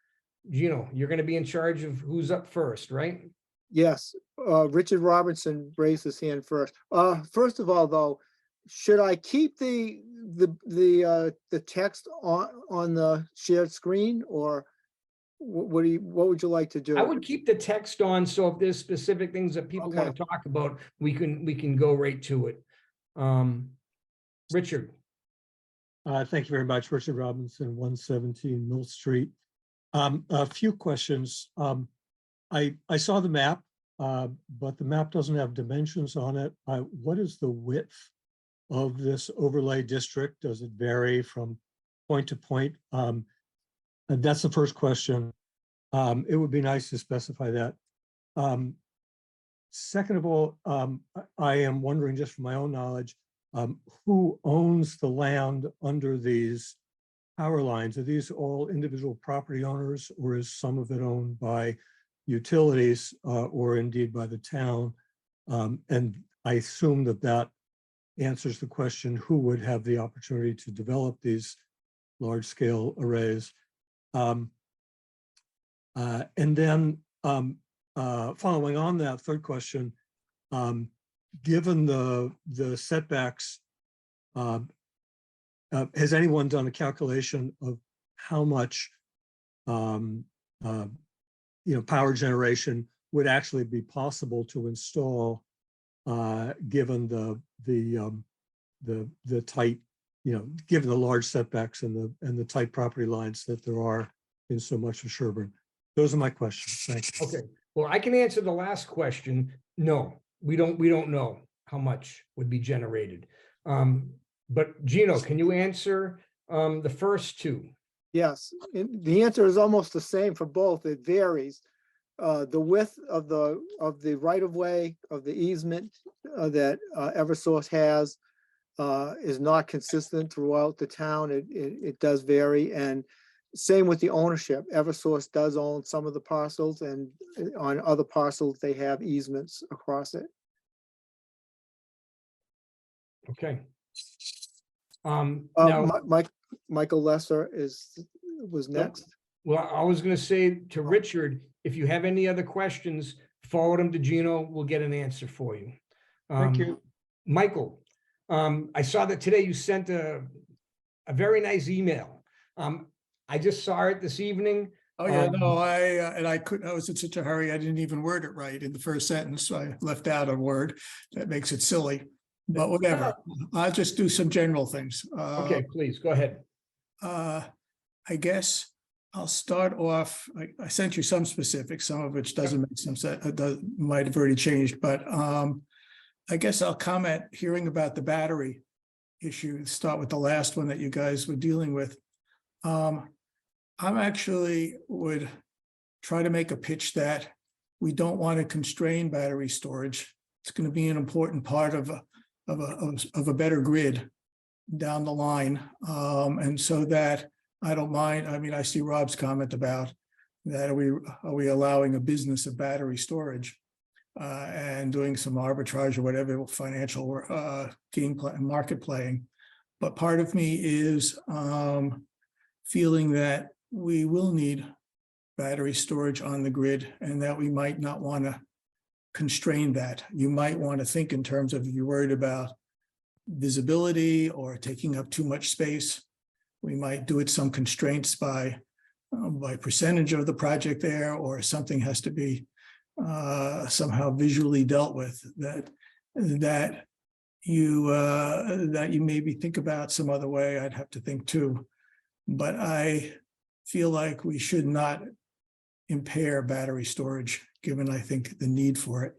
Gino, you're going to be in charge of who's up first, right? Yes, Richard Robertson raised his hand first. First of all, though, should I keep the text on the shared screen, or what would you like to do? I would keep the text on, so if there's specific things that people want to talk about, we can go right to it. Richard. Thank you very much. Richard Robinson, 117 Mill Street. A few questions. I saw the map, but the map doesn't have dimensions on it. What is the width of this overlay district? Does it vary from point to point? And that's the first question. It would be nice to specify that. Second of all, I am wondering, just from my own knowledge, who owns the land under these power lines? Are these all individual property owners, or is some of it owned by utilities or indeed by the town? And I assume that answers the question, who would have the opportunity to develop these large-scale arrays? And then following on that third question, given the setbacks, has anyone done a calculation of how much power generation would actually be possible to install, given the tight, given the large setbacks and the tight property lines that there are in so much of Sherborn? Those are my questions. Thank you. Okay, well, I can answer the last question. No, we don't know how much would be generated. But Gino, can you answer the first two? Yes, the answer is almost the same for both. It varies. The width of the right of way of the easement that Eversource has is not consistent throughout the town. It does vary, and same with the ownership. Eversource does own some of the parcels, and on other parcels they have easements across it. Okay. Now, Michael Lesser was next. well, I was going to say to Richard, if you have any other questions, forward them to Gino. We'll get an answer for you. Thank you. Michael, I saw that today you sent a very nice email. I just saw it this evening. Oh, yeah, no, I was in such a hurry, I didn't even word it right in the first sentence. So I left out a word that makes it silly, but whatever. I'll just do some general things. Okay, please, go ahead. I guess I'll start off, I sent you some specifics, some of which doesn't make some sense, might have already changed, but I guess I'll comment hearing about the battery issue, start with the last one that you guys were dealing with. I'm actually would try to make a pitch that we don't want to constrain battery storage. It's going to be an important part of a better grid down the line. And so that I don't mind. I mean, I see Rob's comment about that. Are we allowing a business of battery storage and doing some arbitrage or whatever financial game play, market playing? But part of me is feeling that we will need battery storage on the grid and that we might not want to constrain that. You might want to think in terms of, if you're worried about visibility or taking up too much space, we might do it some constraints by percentage of the project there, or something has to be somehow visually dealt with, that you maybe think about some other way. I'd have to think too, but I feel like we should not impair battery storage, given I think the need for it.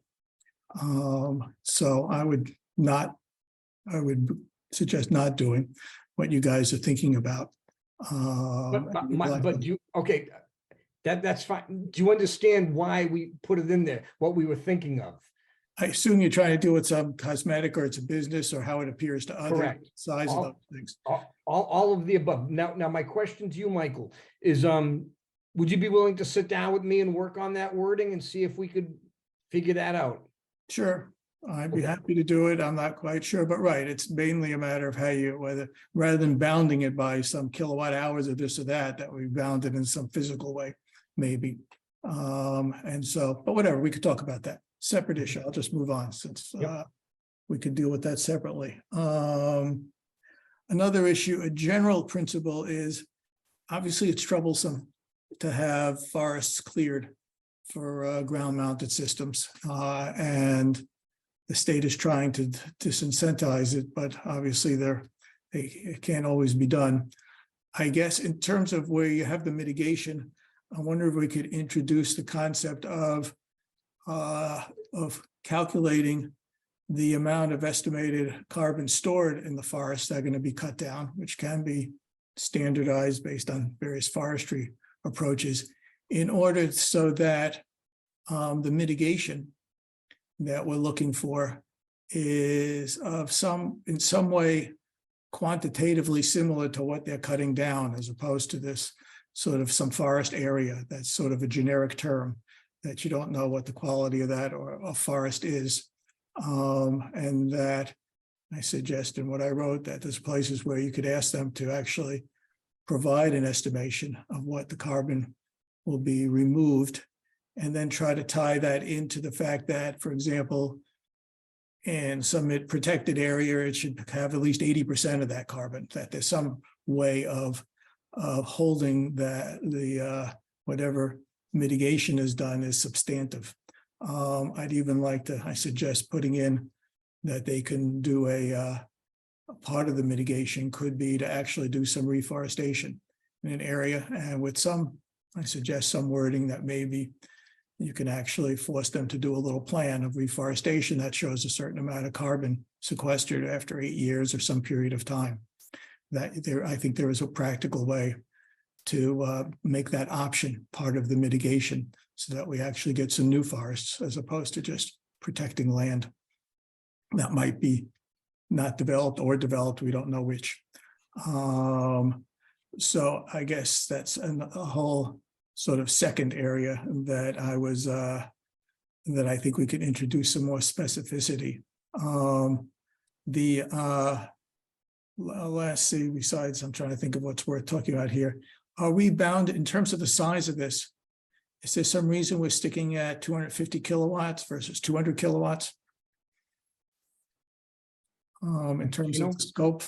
So I would suggest not doing what you guys are thinking about. But you, okay, that's fine. Do you understand why we put it in there, what we were thinking of? I assume you're trying to do it some cosmetic, or it's a business, or how it appears to others. Correct. Size of those things. All of the above. Now my question to you, Michael, is would you be willing to sit down with me and work on that wording and see if we could figure that out? Sure, I'd be happy to do it. I'm not quite sure, but right, it's mainly a matter of how you, rather than bounding it by some kilowatt hours or this or that we bound it in some physical way, maybe. And so, but whatever, we could talk about that. Separate issue. I'll just move on since we could deal with that separately. Another issue, a general principle is, obviously it's troublesome to have forests cleared for ground mounted systems. And the state is trying to disincentivize it, but obviously it can't always be done. I guess in terms of where you have the mitigation, I wonder if we could introduce the concept of calculating the amount of estimated carbon stored in the forests that are going to be cut down, which can be standardized based on various forestry approaches, in order so that the mitigation that we're looking for is in some way quantitatively similar to what they're cutting down, as opposed to this sort of some forest area that's sort of a generic term that you don't know what the quality of that or a forest is. And that I suggest in what I wrote that there's places where you could ask them to actually provide an estimation of what the carbon will be removed, and then try to tie that into the fact that, for example, in some protected area, it should have at least 80% of that carbon, that there's some way of holding that whatever mitigation is done is substantive. I'd even like to, I suggest putting in that they can do a part of the mitigation could be to actually do some reforestation in an area, and with some, I suggest some wording that maybe you can actually force them to do a little plan of reforestation that shows a certain amount of carbon sequestered after 8 years or some period of time. That there, I think there is a practical way to make that option part of the mitigation so that we actually get some new forests as opposed to just protecting land that might be not developed or developed, we don't know which. So I guess that's a whole sort of second area that I was that I think we could introduce some more specificity. Let's see, besides, I'm trying to think of what's worth talking about here. Are we bound in terms of the size of this? Is there some reason we're sticking at 250 kilowatts versus 200 kilowatts? In terms of the scope?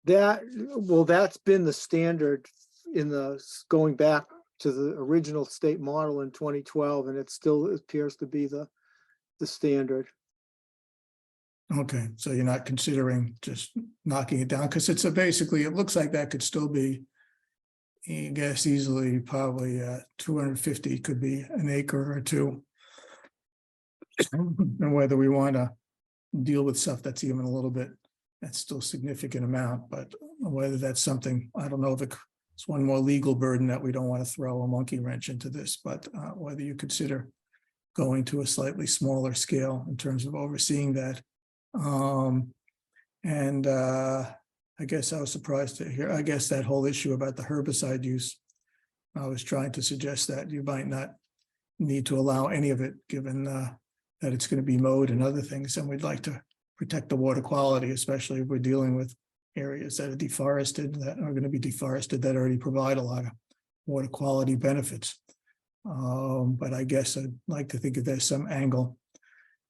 Well, that's been the standard in the, going back to the original state model in 2012, and it still appears to be the standard. Okay, so you're not considering just knocking it down, because it's basically, it looks like that could still be, I guess, easily probably 250 could be an acre or two. And whether we want to deal with stuff that's even a little bit, that's still a significant amount, but whether that's something, I don't know if it's one more legal burden that we don't want to throw a monkey wrench into this, but whether you consider going to a slightly smaller scale in terms of overseeing that. I guess I was surprised to hear, I guess that whole issue about the herbicide use, I was trying to suggest that you might not need to allow any of it, given that it's going to be mowed and other things, and we'd like to protect the water quality, especially if we're dealing with areas that are deforested, that are going to be deforested, that already provide a lot of water quality benefits. But I guess I'd like to think if there's some angle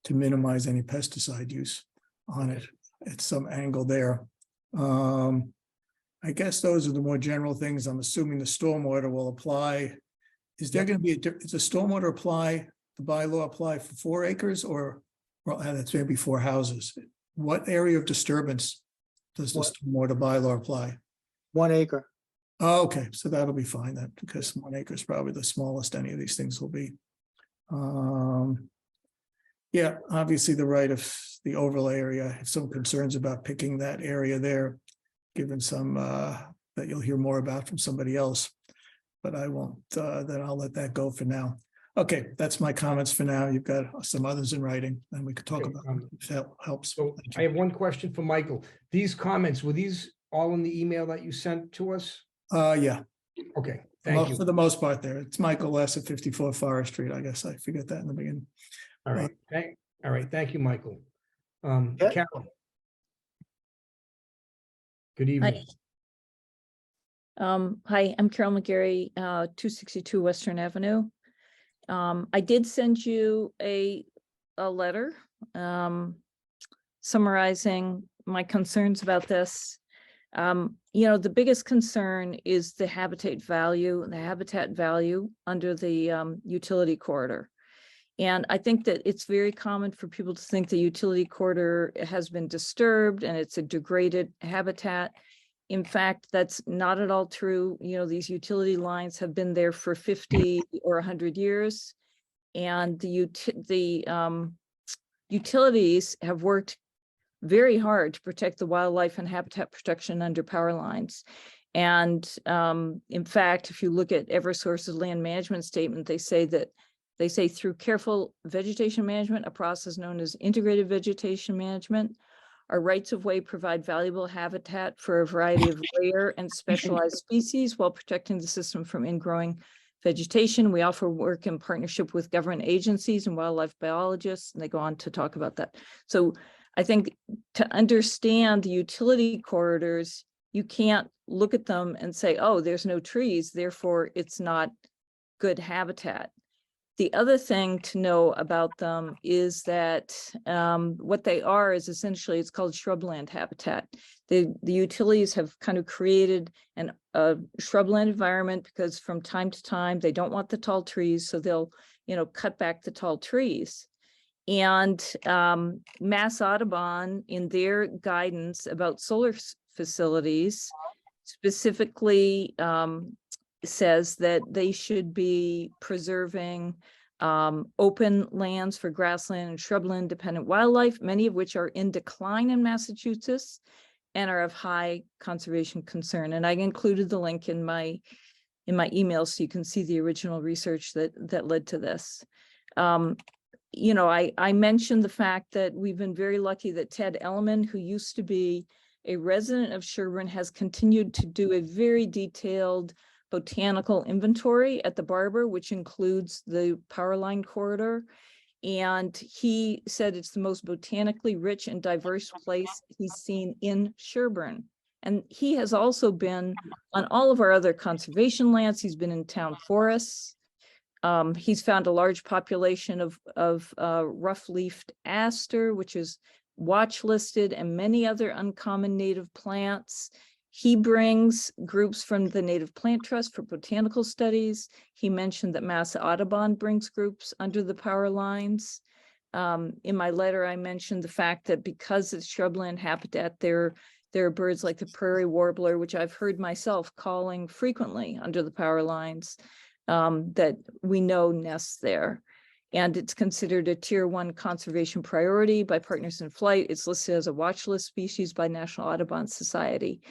to minimize any pesticide use on it, it's some angle there. I guess those are the more general things. I'm assuming the stormwater will apply. Is there going to be is the stormwater apply, the bylaw apply for 4 acres, or well, that's maybe 4 houses? What area of disturbance does the stormwater bylaw apply? 1 acre. Oh, okay, so that'll be fine then, because 1 acre is probably the smallest any of these things will be. Yeah, obviously the right of the overlay area, I have some concerns about picking that area there, given some that you'll hear more about from somebody else, but I won't, then I'll let that go for now. Okay, that's my comments for now. You've got some others in writing and we could talk Okay, about them if that helps. So I have one question for Michael. These comments, were these all in the email that you sent to us? Yeah. Okay, thank you. For the most part there. It's Michael S. at 54 Forest Street. I guess I forget that in the beginning. All right, all right, thank you, Michael. Yeah. Carol. Good evening. Hi, I'm Carol McGarry, 262 Western Avenue. I did send you a letter summarizing my concerns about this. The biggest concern is the habitat value under the utility corridor. And I think that it's very common for people to think the utility corridor has been disturbed and it's a degraded habitat. In fact, that's not at all true. These utility lines have been there for 50 or 100 years. And the utilities have worked very hard to protect the wildlife and habitat protection under power lines. And in fact, if you look at Eversource's land management statement, they say through careful vegetation management, a process known as integrated vegetation management, our rights of way provide valuable habitat for a variety of rare and specialized species while protecting the system from ingrowing vegetation. We offer work in partnership with government agencies and wildlife biologists, and they go on to talk about that. So I think to understand the utility corridors, you can't look at them and say, oh, there's no trees, therefore it's not good habitat. The other thing to know about them is that what they are is essentially, it's called shrubland habitat. The utilities have kind of created a shrubland environment because from time to time, they don't want the tall trees, so they'll, cut back the tall trees. And Mass Audubon, in their guidance about solar facilities, specifically says that they should be preserving open lands for grassland and shrubland dependent wildlife, many of which are in decline in Massachusetts and are of high conservation concern. And I included the link in my email so you can see the original research that led to this. I mentioned the fact that we've been very lucky that Ted Elliman, who used to be a resident of Sherborn, has continued to do a very detailed botanical inventory at the Barber, which includes the power line corridor. And he said it's the most botanically rich and diverse place he's seen in Sherborn. And he has also been on all of our other conservation lands. He's been in town forests. He's found a large population of rough-leafed aster, which is watch listed, and many other uncommon native plants. He brings groups from the Native Plant Trust for botanical studies. He mentioned that Mass Audubon brings groups under the power lines. In my letter, I mentioned the fact that because it's shrubland habitat, there are birds like the prairie warbler, which I've heard myself calling frequently under the power lines, that we know nests there. And it's considered a tier 1 conservation priority by Partners in Flight. It's listed as a watch list species by National Audubon Society.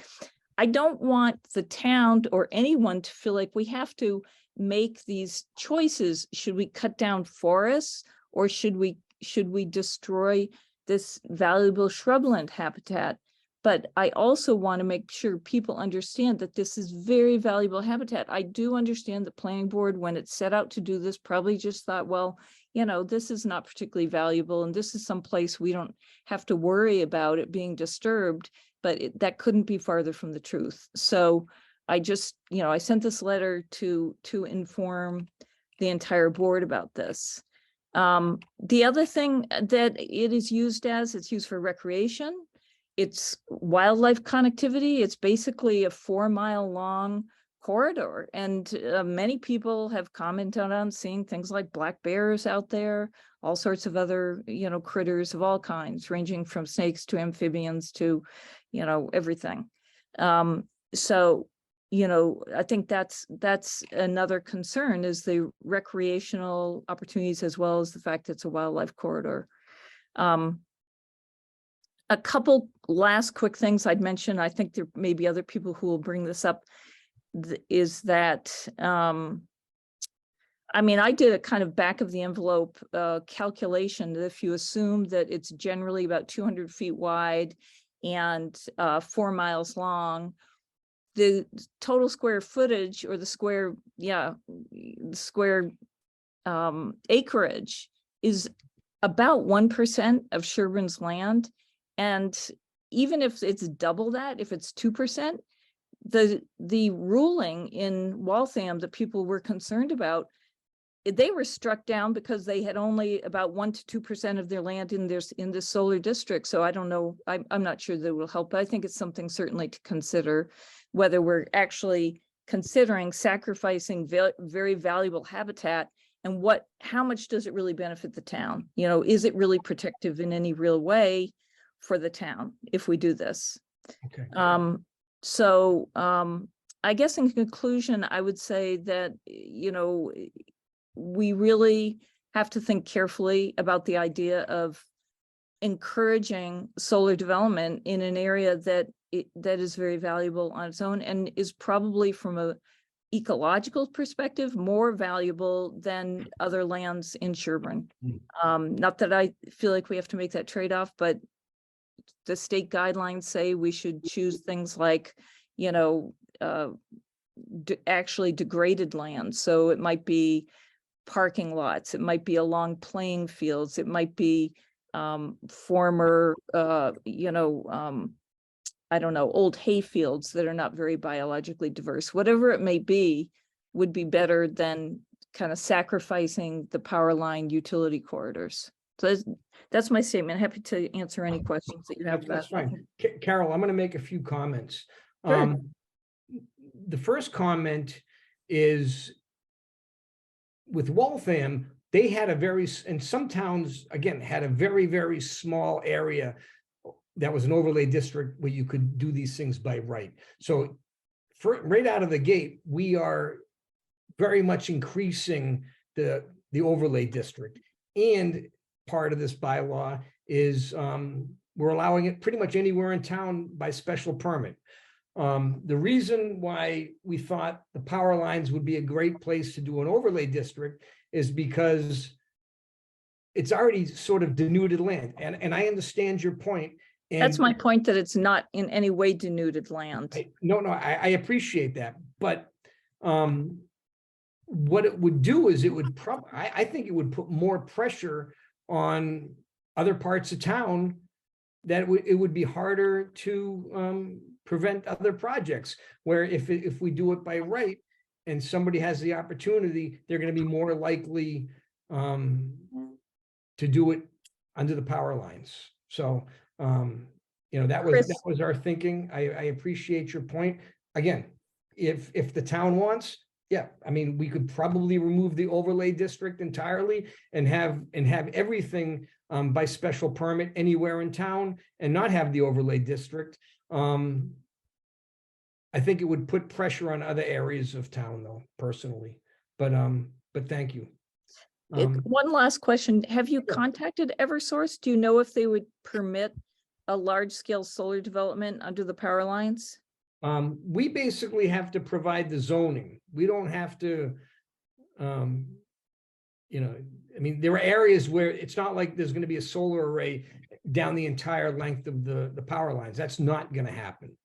I don't want the town or anyone to feel like we have to make these choices. Should we cut down forests, or should we destroy this valuable shrubland habitat? But I also want to make sure people understand that this is very valuable habitat. I do understand the planning board, when it set out to do this, probably just thought, well, this is not particularly valuable, and this is some place we don't have to worry about it being disturbed, but that couldn't be farther from the truth. So I just, I sent this letter to inform the entire board about this. The other thing that it is used as, it's used for recreation. It's wildlife connectivity. It's basically a 4-mile long corridor. And many people have commented on seeing things like black bears out there, all sorts of other, critters of all kinds, ranging from snakes to amphibians to, everything. So, I think that's another concern, is the recreational opportunities, as well as the fact that it's a wildlife corridor. A couple last quick things I'd mention, I think there may be other people who will bring this up, is that, I did a kind of back of the envelope calculation that if you assume that it's generally about 200 feet wide and 4 miles long, the total square footage, or the square acreage, is about 1% of Sherborn's land. And even if it's double that, if it's 2%, the ruling in Waltham that people were concerned about, they were struck down because they had only about 1 to 2% of their land in this solar district. So I don't know, I'm not sure that will help, but I think it's something certainly to consider, whether we're actually considering sacrificing very valuable habitat, and how much does it really benefit the town? Is it really protective in any real way for the town if we do this? Okay. I guess in conclusion, I would say that, we really have to think carefully about the idea of encouraging solar development in an area that is very valuable on its own, and is probably, from a ecological perspective, more valuable than other lands in Sherborn. Not that I feel like we have to make that trade-off, but the state guidelines say we should choose things like, actually degraded land. So it might be parking lots, it might be along playing fields, it might be former, I don't know, old hay fields that are not very biologically diverse. Whatever it may be, would be better than kind of sacrificing the power line utility corridors. So that's my statement. Happy to answer any questions that you have. That's about that. fine. Carol, I'm going to make a few comments. Sure. The first comment is with Waltham, they had a very, and some towns, again, had a very, very small area that was an overlay district where you could do these things by right. So right out of the gate, we are very much increasing the overlay district. And part of this bylaw is we're allowing it pretty much anywhere in town by special permit. The reason why we thought the power lines would be a great place to do an overlay district is because it's already sort of denuded land. And I understand your point. And That's my point, that it's not in any way denuded land. I appreciate that. But what it would do is it would I think it would put more pressure on other parts of town that it would be harder to prevent other projects, where if we do it by right and somebody has the opportunity, they're going to be more likely to do it under the power lines. So, that Chris. was our thinking. I appreciate your point. Again, if the town wants, yeah, I mean, we could probably remove the overlay district entirely and have everything by special permit anywhere in town and not have the overlay district. I think it would put pressure on other areas of town, though, personally. But thank you. One last question. Have you Sure. contacted Eversource? Do you know if they would permit a large-scale solar development under the power lines? We basically have to provide the zoning. We don't have to, I mean, there are areas where it's not like there's going to be a solar array down the entire length of the power lines. That's not going to happen.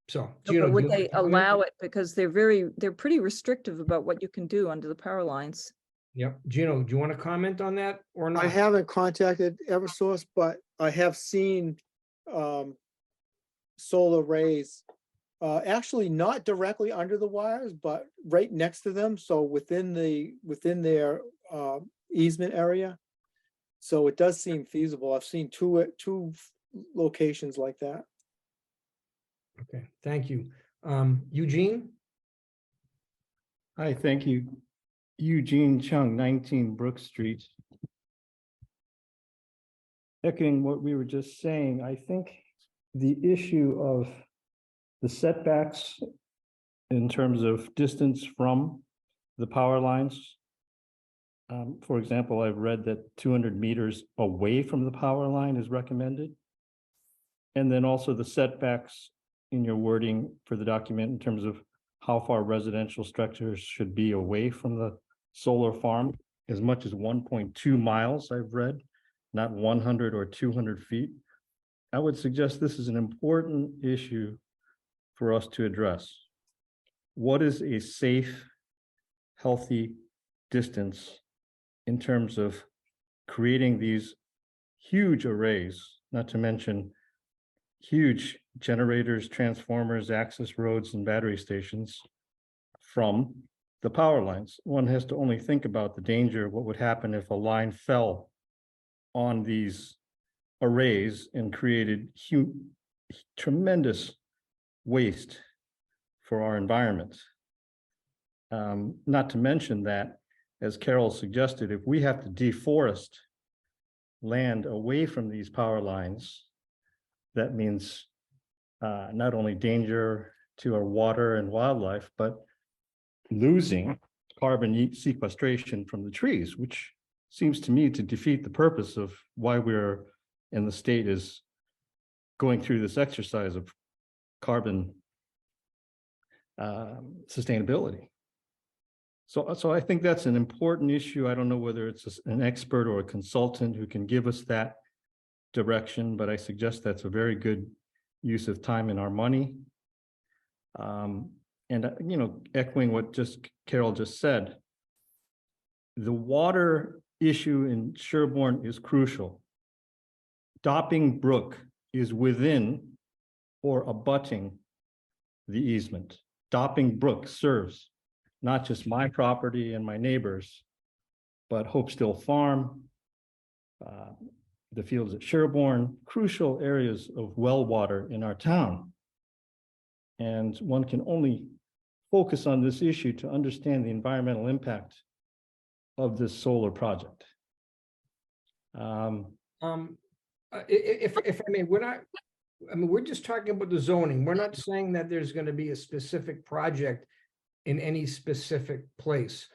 So, But would they allow it? Because they're pretty restrictive about what you can do under the power lines. Yep. Gino, do you want to comment on that or not? I haven't contacted Eversource, but I have seen solar arrays, actually not directly under the wires, but right next to them. So within their easement area. So it does seem feasible. I've seen two locations like that. Okay, thank you. Eugene? Hi, thank you. Eugene Chung, 19 Brook Street. Echoing what we were just saying, I think the issue of the setbacks in terms of distance from the power lines. For example, I've read that 200 meters away from the power line is recommended. And then also the setbacks in your wording for the document in terms of how far residential structures should be away from the solar farm, as much as 1.2 miles, I've read, not 100 or 200 feet. I would suggest this is an important issue for us to address. What is a safe, healthy distance in terms of creating these huge arrays, not to mention huge generators, transformers, access roads, and battery stations from the power lines? One has to only think about the danger of what would happen if a line fell on these arrays and created huge, tremendous waste for our environment. Not to mention that, as Carol suggested, if we have to deforest land away from these power lines, that means not only danger to our water and wildlife, but losing carbon sequestration from the trees, which seems to me to defeat the purpose of why we're in the state is going through this exercise of carbon sustainability. So I think that's an important issue. I don't know whether it's an expert or a consultant who can give us that direction, but I suggest that's a very good use of time and our money. And echoing what Carol just said, the water issue in Sherborn is crucial. Dopping Brook is within or abutting the easement. Dopping Brook serves not just my property and my neighbors, but Hopestill Farm, the fields at Sherborn, crucial areas of well water in our town. And one can only focus on this issue to understand the environmental impact of this solar project. If I may, we're just talking about the zoning. We're not saying that there's going to be a specific project in any specific place.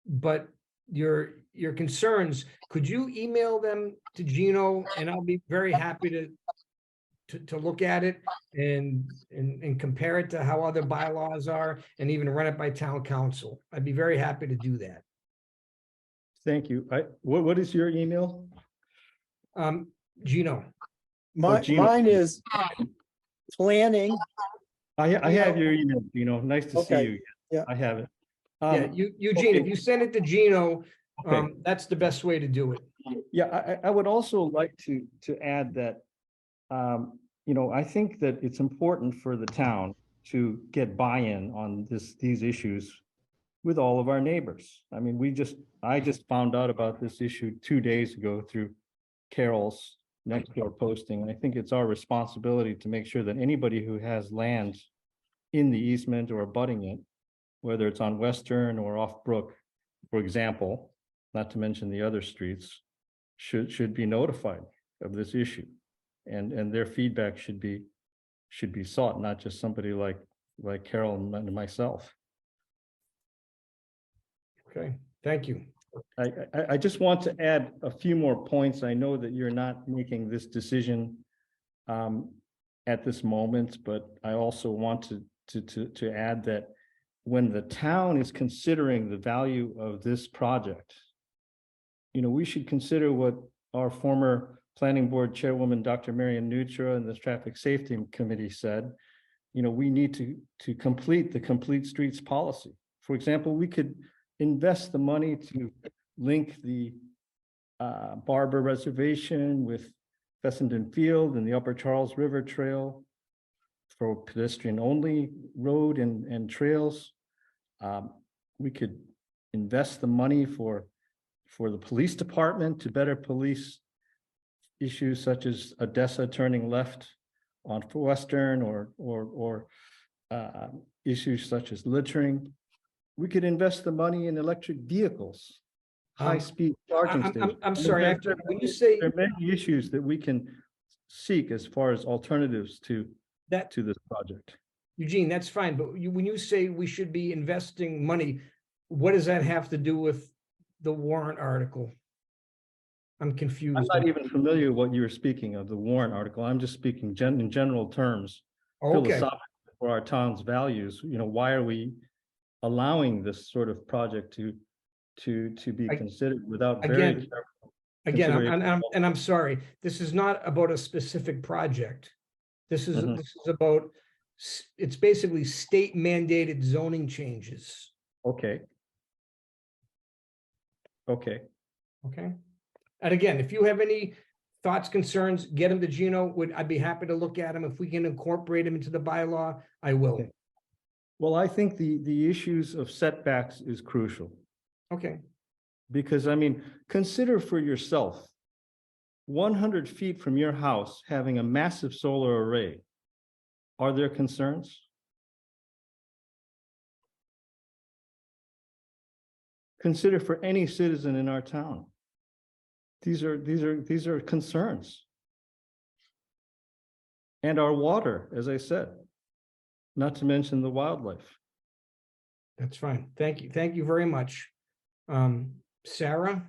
But your concerns, could you email them to Gino, and I'll be very happy to look at it and compare it to how other bylaws are, and even run it by town council. I'd be very happy to do that. Thank you. What is your email? Gino. Gino. Mine is planning. I have your email, Gino. Nice to see Okay. you. Yeah. I have it. Yeah, Eugene, if okay. you send it to Gino, Okay. that's the best way to do it. Yeah, I would also like to add that, I think that it's important for the town to get buy-in on these issues with all of our neighbors. I mean, I just found out about this issue 2 days ago through Carol's next door posting. I think it's our responsibility to make sure that anybody who has land in the easement or abutting it, whether it's on Western or off Brook, for example, not to mention the other streets, should be notified of this issue. And their feedback should be sought, not just somebody like Carol and myself. Okay, thank you. I just want to add a few more points. I know that you're not making this decision at this moment, but I also want to add that when the town is considering the value of this project, we should consider what our former planning board chairwoman, Dr. Marian Nutra, and the traffic safety committee said. We need to complete the complete streets policy. For example, we could invest the money to link the Barber Reservation with Fessenden Field and the Upper Charles River Trail for pedestrian-only road and trails. We could invest the money for the police department to better police issues such as Odessa turning left on Western or issues such as littering. We could invest the money in electric vehicles, high-speed charging stations. I'm sorry, when you say there are many issues that we can seek as far as alternatives to this project. Eugene, that's fine, but when you say we should be investing money, what does that have to do with the warrant article? I'm confused. I'm not even familiar with what you were speaking of, the warrant article. I'm just speaking in general terms, Okay, philosophically, for our town's values. Why are we allowing this sort of project to be considered without very careful again, I'm sorry, this is not about a specific project. This is about, it's basically state mandated zoning changes. Okay. Okay. And again, if you have any thoughts, concerns, get them to Gino. I'd be happy to look at them. If we can incorporate them into the bylaw, I will. Okay. Well, I think the issues of setbacks is crucial. Okay. Because, consider for yourself, 100 feet from your house having a massive solar array. Are there concerns? Consider for any citizen in our town. These are concerns. And our water, as I said, not to mention the wildlife. That's fine. Thank you. Thank you very much. Sarah?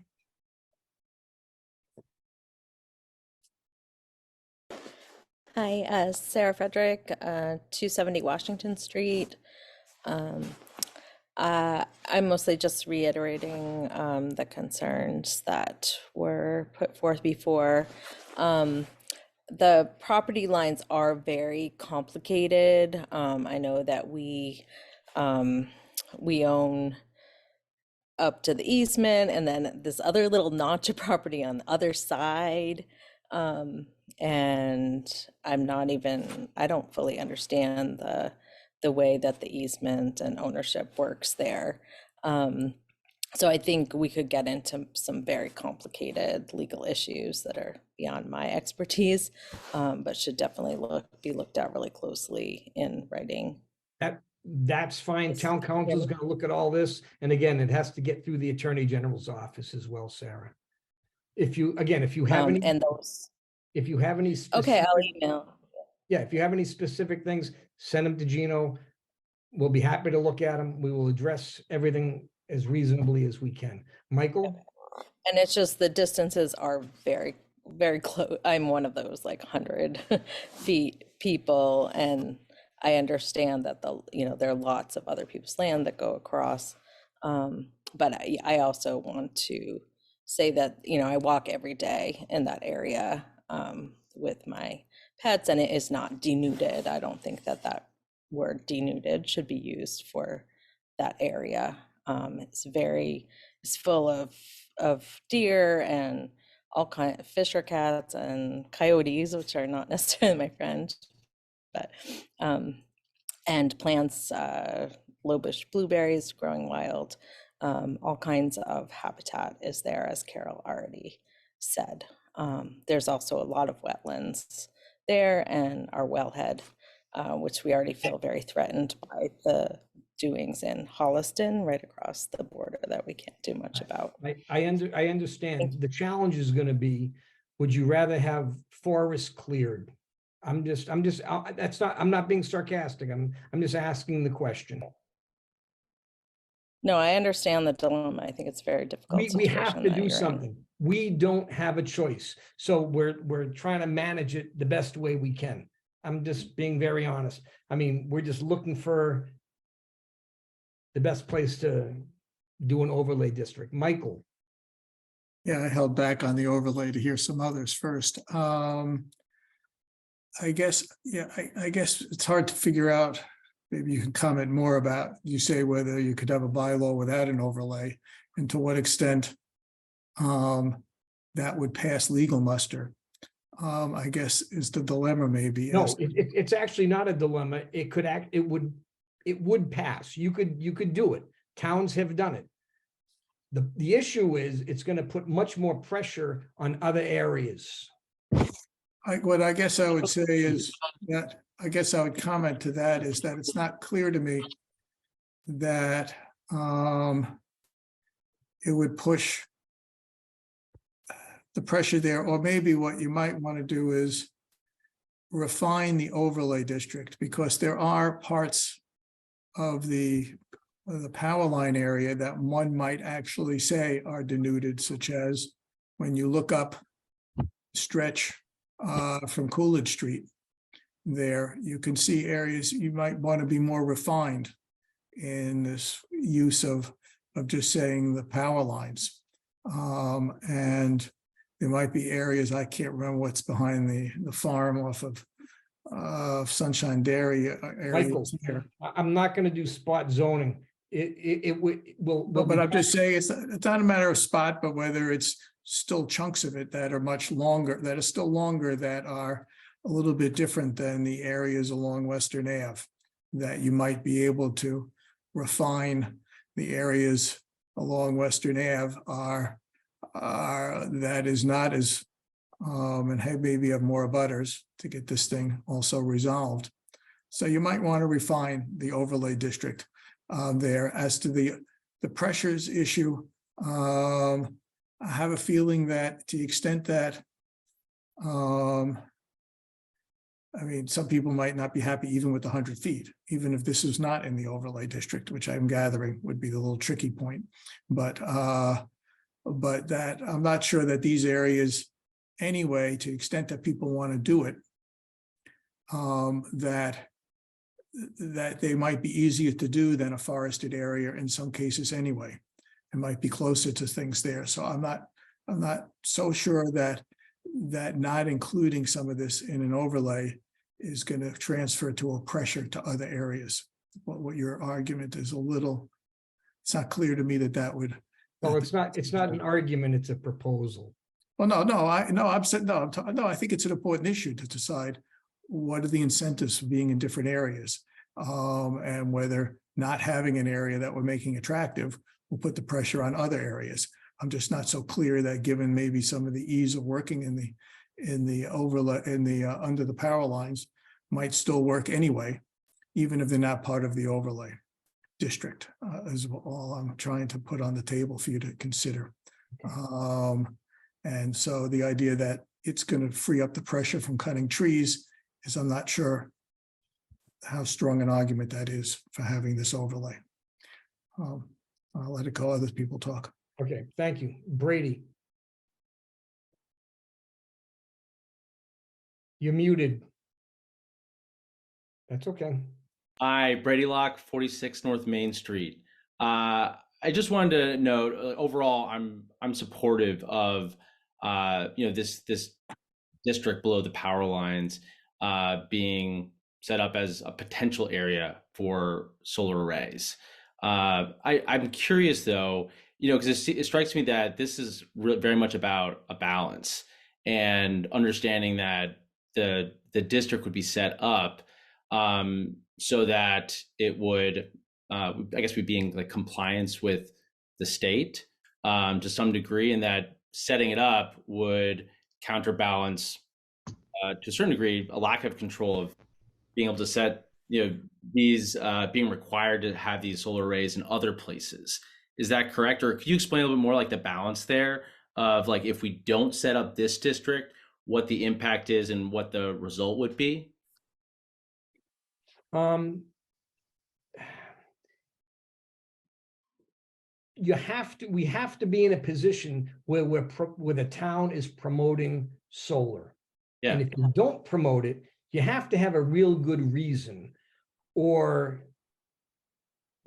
Hi, Sarah Frederick, 270 Washington Street. I'm mostly just reiterating the concerns that were put forth before. The property lines are very complicated. I know that we own up to the easement and then this other little notch of property on the other side. And I don't fully understand the way that the easement and ownership works there. So I think we could get into some very complicated legal issues that are beyond my expertise, but should definitely be looked at really closely in writing. That's fine. Town council is going to look at all this. And again, it has to get through the Attorney General's office as well, Sarah. If you have any, And those, if you have any okay, specific, I'll email. yeah, if you have any specific things, send them to Gino. We'll be happy to look at them. We will address everything as reasonably as we can. Michael? And it's just the distances are very, very close. I'm one of those like 100 feet people, and I understand that there are lots of other people's land that go across. But I also want to say that, I walk every day in that area with my pets, and it is not denuded. I don't think that word denuded should be used for that area. It's full of deer and all kinds of fisher cats and coyotes, which are not necessarily my friend, but and plants, low-bush blueberries growing wild, all kinds of habitat is there, as Carol already said. There's also a lot of wetlands there, and our wellhead, which we already feel very threatened by the doings in Holliston right across the border that we can't do much about. I understand. The challenge is going to be, would you rather have forests cleared? I'm not being sarcastic. I'm just asking the question. No, I understand the dilemma. I think it's very difficult. We have to do something. We don't have a choice. So we're trying to manage it the best way we can. I'm just being very honest. I mean, we're just looking for the best place to do an overlay district. Michael? Yeah, I held back on the overlay to hear some others first. I guess it's hard to figure out. Maybe you can comment more about, you say whether you could have a bylaw without an overlay, and to what extent that would pass legal muster. I guess is the dilemma maybe. No, it's actually not a dilemma. It would pass. You could do it. Towns have done it. The issue is it's going to put much more pressure on other areas. What I guess I would say is that, I guess I would comment to that is that it's not clear to me that it would push the pressure there, or maybe what you might want to do is refine the overlay district, because there are parts of the power line area that one might actually say are denuded, such as when you look up stretch from Coolidge Street there, you can see areas you might want to be more refined in this use of just saying the power lines. And there might be areas, I can't remember what's behind the farm off of Sunshine Dairy Michael, I'm not going to do spot zoning. But I'm just saying it's not a matter of spot, but whether it's still chunks of it that are much longer, that are still longer, that are a little bit different than the areas along Western Ave, that you might be able to refine. The areas along Western Ave are that is not as and maybe have more abutters to get this thing also resolved. So you might want to refine the overlay district there. As to the pressures issue, I have a feeling that to the extent that I mean, some people might not be happy even with 100 feet, even if this is not in the overlay district, which I'm gathering would be the little tricky point. But that I'm not sure that these areas anyway, to the extent that people want to do it, that they might be easier to do than a forested area in some cases anyway. It might be closer to things there. So I'm not so sure that not including some of this in an overlay is going to transfer to a pressure to other areas. What your argument is it's not clear to me that would. Well, it's not an argument, it's a proposal. Well, I think it's an important issue to decide what are the incentives for being in different areas. and whether not having an area that we're making attractive will put the pressure on other areas. I'm just not so clear that, given maybe some of the ease of working in the overlay, under the power lines, might still work anyway, even if they're not part of the overlay district, is all I'm trying to put on the table for you to consider. And so the idea that it's going to free up the pressure from cutting trees is, I'm not sure how strong an argument that is for having this overlay. I'll let it go, other people talk. Okay, thank you. Brady. You're muted. That's okay. Hi, Brady Locke, 46 North Main Street. I just wanted to note, overall, I'm supportive of this district below the power lines being set up as a potential area for solar arrays. I'm curious though, because it strikes me that this is very much about a balance and understanding that the district would be set up so that it would, I guess, we'd be in like compliance with the state to some degree, and that setting it up would counterbalance to a certain degree a lack of control of being able to set, these being required to have these solar arrays in other places. Is that correct? Or could you explain a little bit more like the balance there of like, if we don't set up this district, what the impact is and what the result would be? We have to be in a position where where the town is promoting solar. Yeah. And if you don't promote it, you have to have a real good reason, or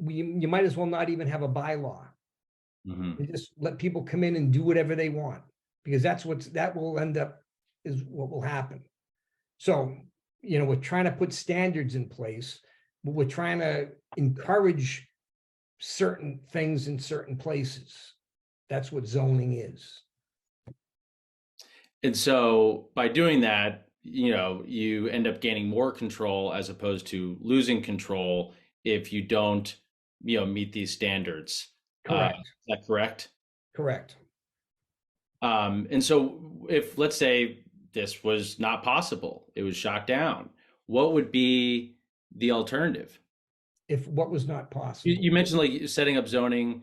you might as well not even have a bylaw. You just let people come in and do whatever they want, because that will end up is what will happen. So, we're trying to put standards in place, but we're trying to encourage certain things in certain places. That's what zoning is. And so by doing that, you end up gaining more control as opposed to losing control if you don't, meet these standards. Correct. Is that correct? Correct. And so if, let's say, this was not possible, it was shot down, what would be the alternative? If what was not possible. You mentioned like setting up zoning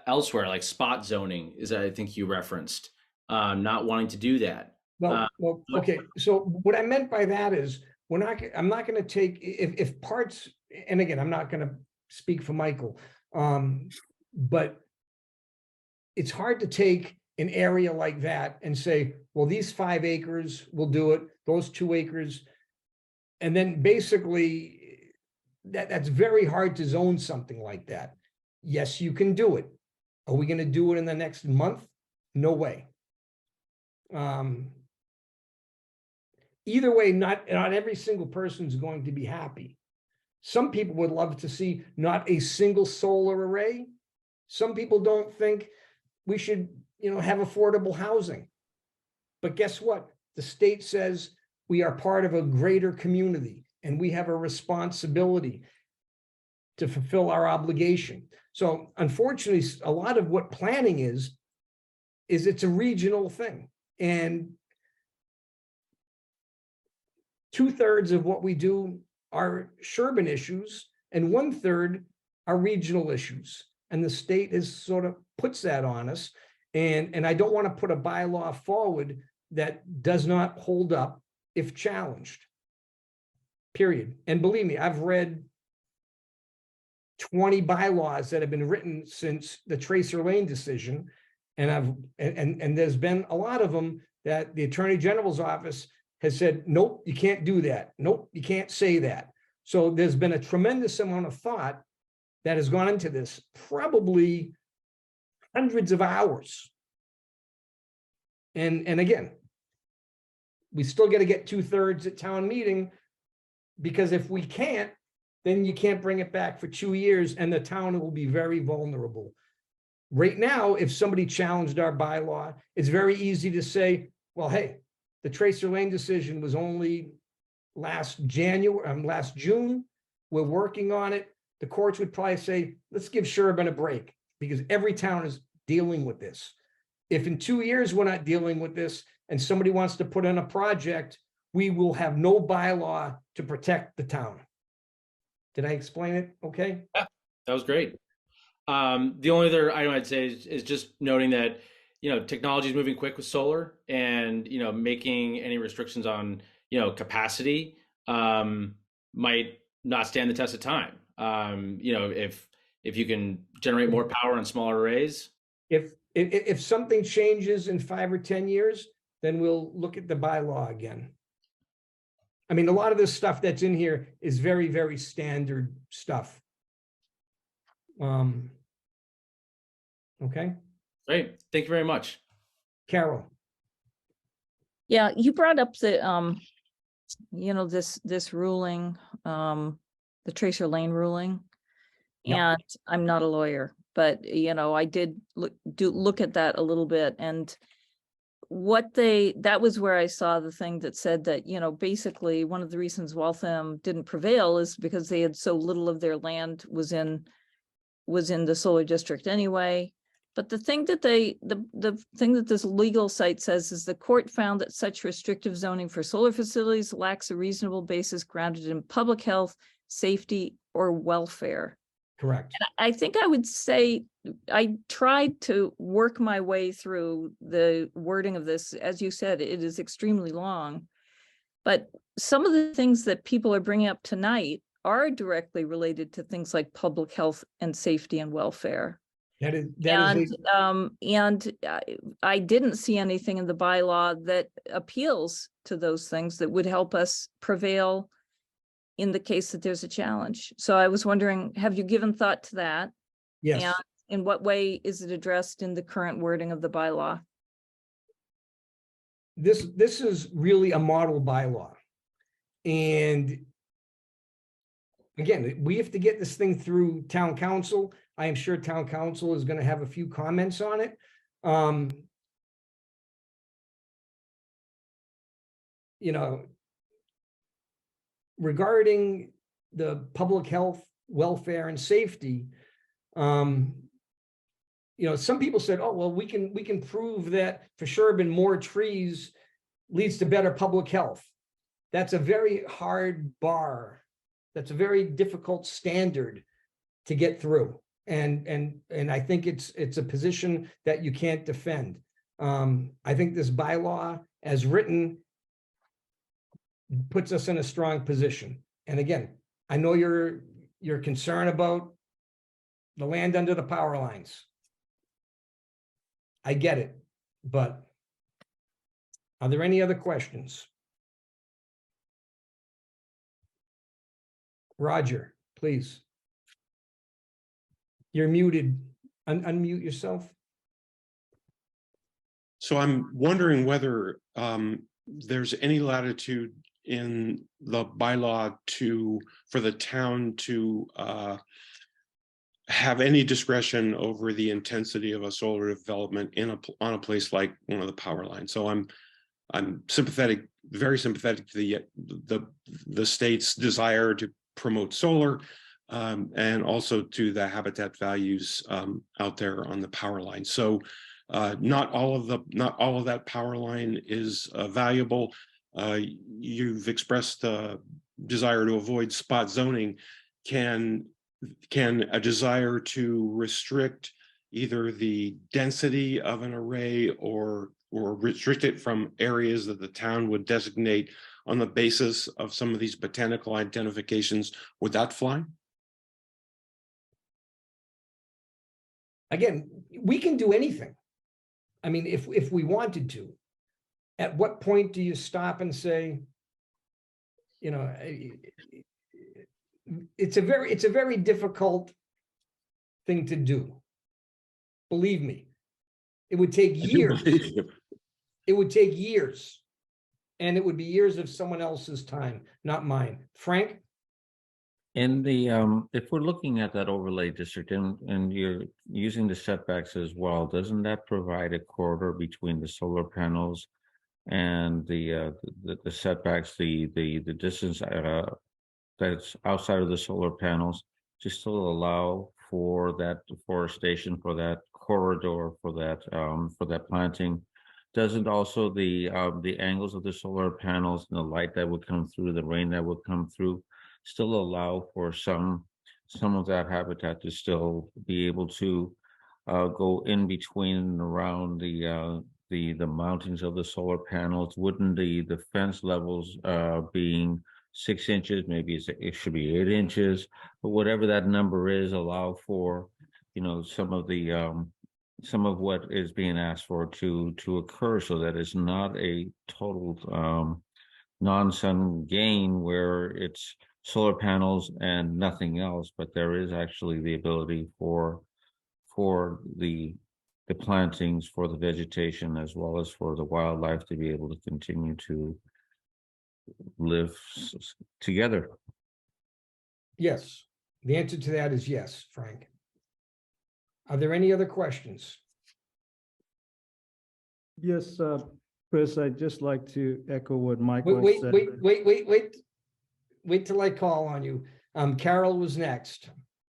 elsewhere, like spot zoning is, I think you referenced, not wanting to do that. Well, okay. So what I meant by that is I'm not going to take if parts, and again, I'm not going to speak for Michael, but it's hard to take an area like that and say, well, these 5 acres will do it, those 2 acres. And then basically that's very hard to zone something like that. Yes, you can do it. Are we going to do it in the next month? No way. Either way, not every single person is going to be happy. Some people would love to see not a single solar array. Some people don't think we should, have affordable housing. But guess what? The state says we are part of a greater community and we have a responsibility to fulfill our obligation. So unfortunately, a lot of what planning is it's a regional thing. And 2/3 of what we do are Sherborn issues and 1/3 are regional issues. And the state is sort of puts that on us. And I don't want to put a bylaw forward that does not hold up if challenged. Period. And believe me, I've read 20 bylaws that have been written since the Tracer Lane decision. And there's been a lot of them that the Attorney General's office has said, nope, you can't do that. Nope, you can't say that. So there's been a tremendous amount of thought that has gone into this, probably hundreds of hours. And again, we still got to get 2/3 at town meeting, because if we can't, then you can't bring it back for 2 years and the town will be very vulnerable. Right now, if somebody challenged our bylaw, it's very easy to say, well, hey, the Tracer Lane decision was only last June. we're working on it. The courts would probably say, let's give Sherborn a break because every town is dealing with this. If in 2 years we're not dealing with this and somebody wants to put in a project, we will have no bylaw to protect the town. Did I explain it? Okay. Yeah, that was great. The only other item I'd say is just noting that, technology is moving quick with solar, and, making any restrictions on, capacity might not stand the test of time. If you can generate more power on smaller arrays. If something changes in 5 or 10 years, then we'll look at the bylaw again. I mean, a lot of this stuff that's in here is very, very standard stuff. Okay, Great. Thank you very much. Carol. Yeah, you brought up the, this ruling, the Tracer Lane ruling. Yep. And I'm not a lawyer, but, I did look at that a little bit, and that was where I saw the thing that said that, basically one of the reasons Waltham didn't prevail is because they had so little of their land was in the solar district anyway. But the thing that the thing that this legal site says is the court found that such restrictive zoning for solar facilities lacks a reasonable basis grounded in public health, safety, or welfare. Correct. I think I would say I tried to work my way through the wording of this. As you said, it is extremely long, but some of the things that people are bringing up tonight are directly related to things like public health and safety and welfare. I didn't see anything in the bylaw that appeals to those things that would help us prevail in the case that there's a challenge. So I was wondering, have you given thought to that? Yes. And in what way is it addressed in the current wording of the bylaw? This is really a model bylaw. And again, we have to get this thing through town council. I am sure town council is going to have a few comments on it. Regarding the public health, welfare, and safety, some people said, oh, well, we can prove that for Sherborn more trees leads to better public health. That's a very hard bar. That's a very difficult standard to get through. And I think it's a position that you can't defend. I think this bylaw as written puts us in a strong position. And again, I know you're concerned about the land under the power lines. I get it, but are there any other questions? Roger, please. You're muted. Unmute yourself. So I'm wondering whether there's any latitude in the bylaw for the town to have any discretion over the intensity of a solar development on a place like one of the power lines. So I'm sympathetic, very sympathetic to the state's desire to promote solar, and also to the habitat values out there on the power line. So not all of that power line is valuable. You've expressed a desire to avoid spot zoning. Can a desire to restrict either the density of an array or restrict it from areas that the town would designate on the basis of some of these botanical identifications, would that fly? Again, we can do anything. I mean, if we wanted to. At what point do you stop and say, it's a very difficult thing to do. Believe me, it would take years. It would take years. And it would be years of someone else's time, not mine. Frank? In the if we're looking at that overlay district and you're using the setbacks as well, doesn't that provide a corridor between the solar panels and the setbacks, the distance that that's outside of the solar panels to still allow for that deforestation, for that corridor, for that planting? Doesn't also the angles of the solar panels and the light that would come through, the rain that would come through, still allow for some of that habitat to still be able to go in between and around the mountings of the solar panels? Wouldn't the fence levels being 6 inches, maybe it should be 8 inches, but whatever that number is, allow for, you know, some of what is being asked for to occur, so that it's not a total non-sun gain where it's solar panels and nothing else, but there is actually the ability for the plantings, for the vegetation, as well as for the wildlife to be able to continue to live together. Yes, the answer to that is yes, Frank. Are there any other questions? Yes, Chris, I'd just like to echo what Michael Wait, said. wait till I call on you. Carol was next.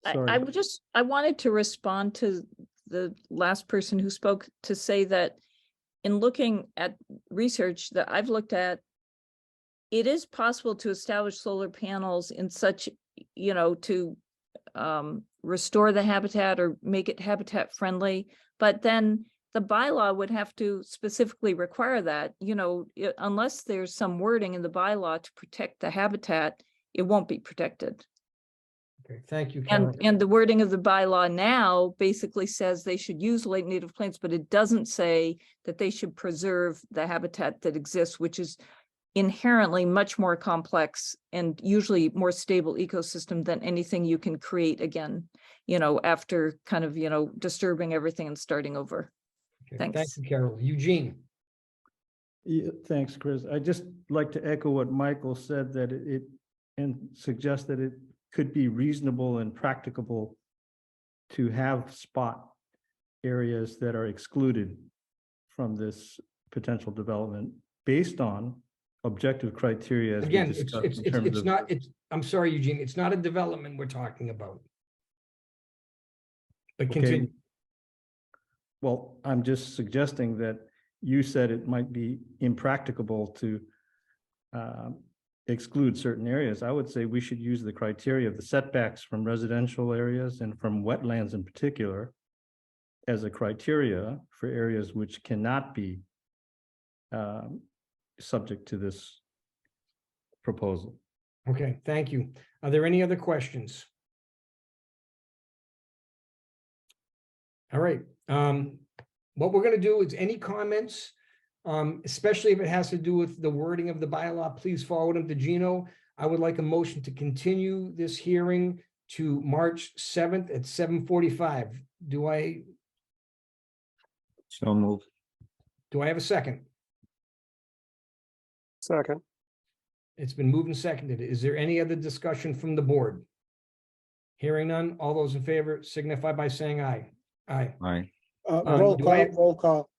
I would just, I wanted to respond to the last person who spoke to say that in looking at research that I've looked at, it is possible to establish solar panels in such, you know, to restore the habitat or make it habitat friendly, but then the bylaw would have to specifically require that, you know, unless there's some wording in the bylaw to protect the habitat, it won't be protected. Okay, thank you, Carol. And the wording of the bylaw now basically says they should use late native plants, but it doesn't say that they should preserve the habitat that exists, which is inherently much more complex and usually more stable ecosystem than anything you can create again, you know, after kind of, you know, disturbing everything and starting over. Okay, Thanks. thank you, Carol. Eugene. Yeah, thanks, Chris. I just like to echo what Michael said, that it and suggest that it could be reasonable and practicable to have spot areas that are excluded from this potential development based on objective criteria as we Again, discussed in terms of. I'm sorry, Eugene, it's not a development we're talking about. But Okay. continue. Well, I'm just suggesting that you said it might be impracticable to exclude certain areas. I would say we should use the criteria of the setbacks from residential areas and from wetlands in particular as a criteria for areas which cannot be subject to this proposal. Okay, thank you. Are there any other questions? All right. What we're going to do is any comments, especially if it has to do with the wording of the bylaw, please forward them to Gino. I would like a motion to continue this hearing to March 7th at 7:45. Do I So move. have a second? Second. It's been moved and seconded. Is there any other discussion from the board? Hearing none, all those in favor signify by saying aye. Aye. Aye. Roll do call, I- roll call.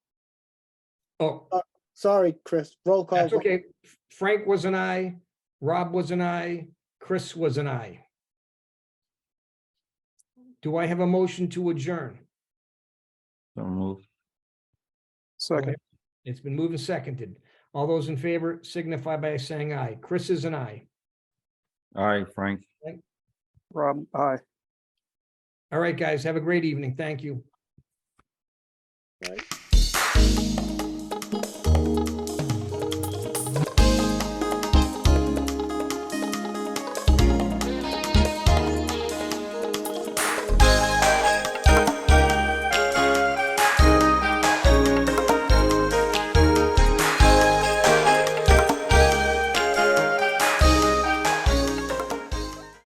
Oh, Sorry, Chris, roll call. that's okay. Frank was an aye, Rob was an aye, Chris was an aye. Do I have a motion to adjourn? So move. Second. It's been moved and seconded. All those in favor signify by saying aye. Chris is an aye. Aye, Frank. Rob, aye. All right, guys, have a great evening. Thank you. Right.